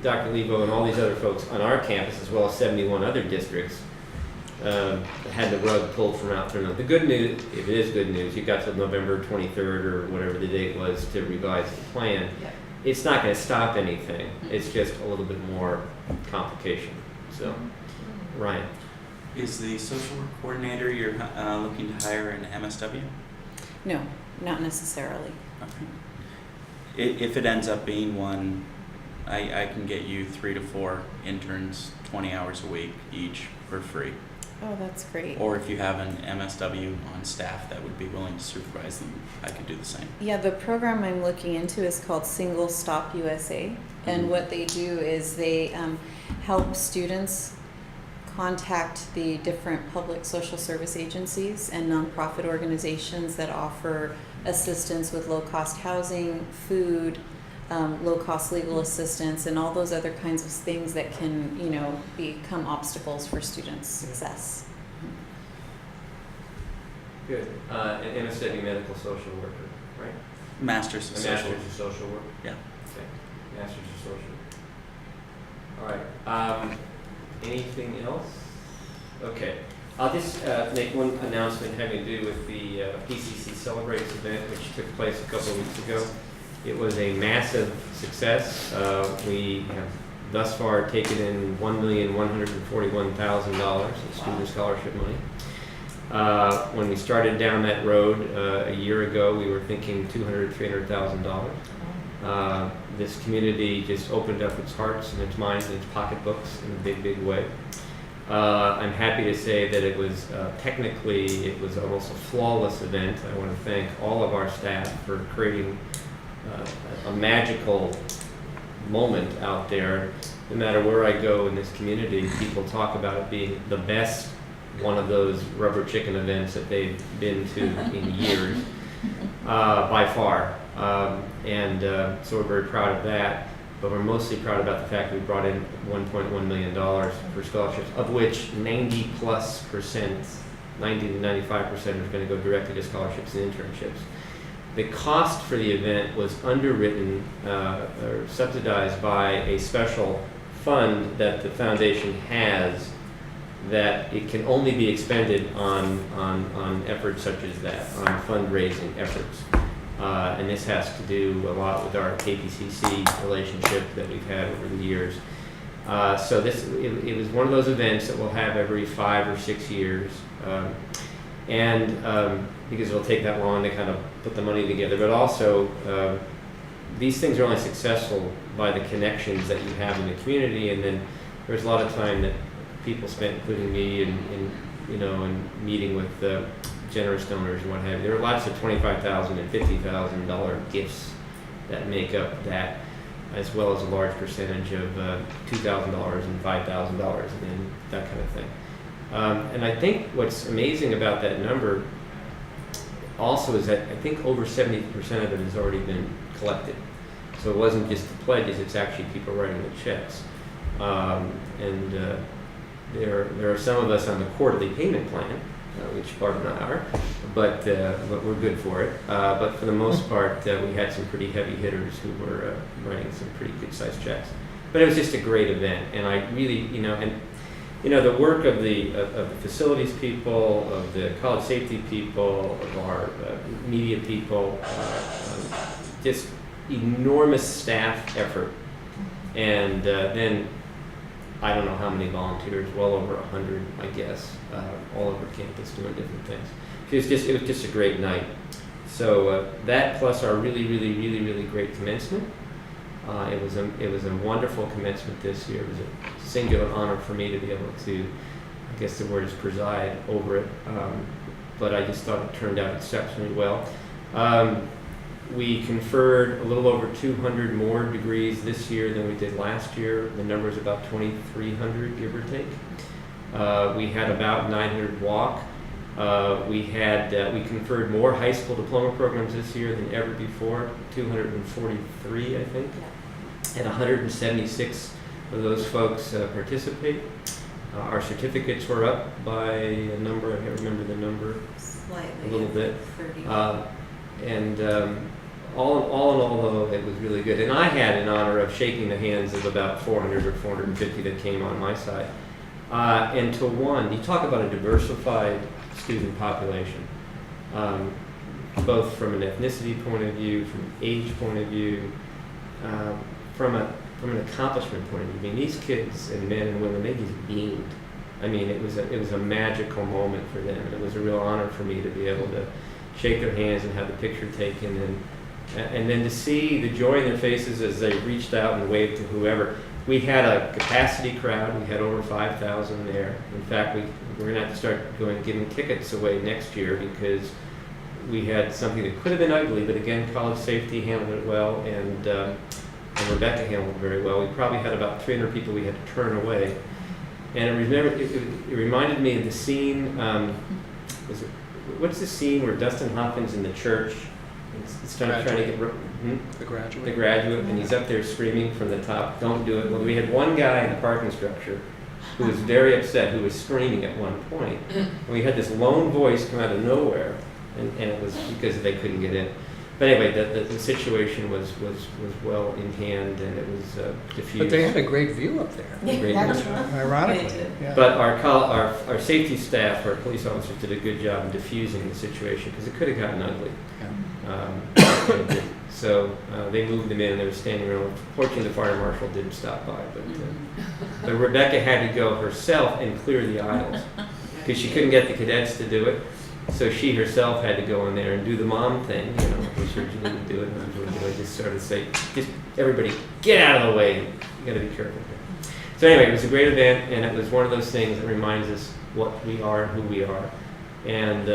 Dr. Levo and all these other folks on our campus, as well as 71 other districts, had the rug pulled from out from them. The good news, if it is good news, you got till November 23rd or whatever the date was to revise the plan. Yep. It's not going to stop anything. It's just a little bit more complication. So, Ryan. Is the social work coordinator you're looking to hire an MSW? No, not necessarily. Okay. If it ends up being one, I can get you 3 to 4 interns, 20 hours a week each for free. Oh, that's great. Or if you have an MSW on staff that would be willing to supervise them, I could do the same. Yeah, the program I'm looking into is called Single Stop USA. And Mhm. what they do is they help students contact the different public social service agencies and nonprofit organizations that offer assistance with low-cost housing, food, low-cost legal assistance, and all those other kinds of things that can, you know, become obstacles for students' success. Good. An MSW medical social worker, right? Masters A of social. master's of social work? Yeah. Okay, master's of social. All right, anything else? Okay, I'll just make one announcement having to do with the PCC Celebrates event, which took place a couple of weeks ago. It was a massive success. We have thus far taken in $1,141,000 in student scholarship money. When we started down that road a year ago, we were thinking $200,000, $300,000. This community just opened up its hearts and its minds and its pocketbooks in a big, big way. I'm happy to say that it was technically, it was almost a flawless event. I want to thank all of our staff for creating a magical moment out there. No matter where I go in this community, people talk about it being the best one of those rubber chicken events that they've been to in years, by far. So we're very proud of that, but we're mostly proud about the fact that we brought in $1.1 million for scholarships, of which 90% to 95% is going to go directly to scholarships and internships. The cost for the event was underwritten or subsidized by a special fund that the foundation has, that it can only be expended on efforts such as that, on fundraising efforts. And this has to do a lot with our KPCC relationship that we've had over the years. So it was one of those events that we'll have every 5 or 6 years. Because it'll take that long to kind of put the money together, but also these things are only successful by the connections that you have in the community, and then there's a lot of time that people spent, including me, in meeting with generous donors and what have you. There are lots of $25,000 and $50,000 gifts that make up that, as well as a large percentage of $2,000 and $5,000 and that kind of thing. And I think what's amazing about that number also is that I think over 70% of it has already been collected. So it wasn't just the pledges, it's actually people writing the checks. There are some of us on the quarterly payment plan, which Barb and I are, but we're good for it. But for the most part, we had some pretty heavy hitters who were writing some pretty good sized checks. But it was just a great event, and I really, the work of the facilities people, of the college safety people, of our media people, just enormous staff effort. And then I don't know how many volunteers, well over 100, I guess, all over campus doing different things. It was just a great night. So that plus our really, really, really, really great commencement. It was a wonderful commencement this year. It was a singular honor for me to be able to, I guess the word is preside over it. But I just thought it turned out exceptionally well. We conferred a little over 200 more degrees this year than we did last year. The number is about 2,300, give or take. We had about 900 walk. We conferred more high school diploma programs this year than ever before, 243, I think. And 176 of those folks participate. Our certificates were up by a number, I can't remember the number, Slightly. a little bit. 30. All in all, though, it was really good. And I had an honor of shaking the hands of about 400 or 450 that came on my side. And to one, you talk about a diversified student population, both from an ethnicity point of view, from an age point of view, from an accomplishment point of view. I mean, these kids and men and women, they just beamed. I mean, it was a magical moment for them, and it was a real honor for me to be able to shake their hands and have the picture taken, and then to see the joy in their faces as they reached out and waved to whoever. We had a capacity crowd. We had over 5,000 there. In fact, we're going to have to start giving tickets away next year because we had something that could have been ugly, but again, college safety handled it well, and Rebecca handled it very well. We probably had about 300 people we had to turn away. And it reminded me of the scene, what's the scene where Dustin Hoffman's in the church? It's trying to get, The Graduate. The Graduate, and he's up there screaming from the top, don't do it. Well, we had one guy in the parking structure who was very upset, who was screaming at one point. And we had this lone voice come out of nowhere, and it was because they couldn't get in. But anyway, the situation was well in hand, and it was diffused. But they had a great view up there, Great That's view. right. ironically. They did. Yeah. But our safety staff, our police officers did a good job in diffusing the situation, because it could have gotten ugly. Yeah. And it didn't. So they moved them in, and they were standing around. Fortunately, the fire marshal didn't stop by, but Rebecca had to go herself and clear the aisles, because she couldn't get the cadets to do it. So she herself had to go in there and do the mom thing, which she didn't do it. And just sort of say, just everybody get out of the way. You got to be careful here. So anyway, it was a great event, and it was one of those things that reminds us what we are and who we are. And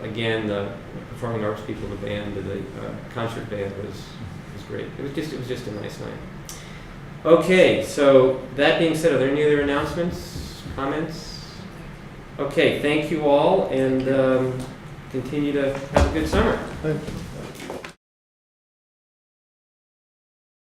again, the performing arts people, the band, the concert band was great. It was just a nice night. Okay, so that being said, are there any other announcements, comments? Okay, thank you all, and continue to have a good summer. Thank-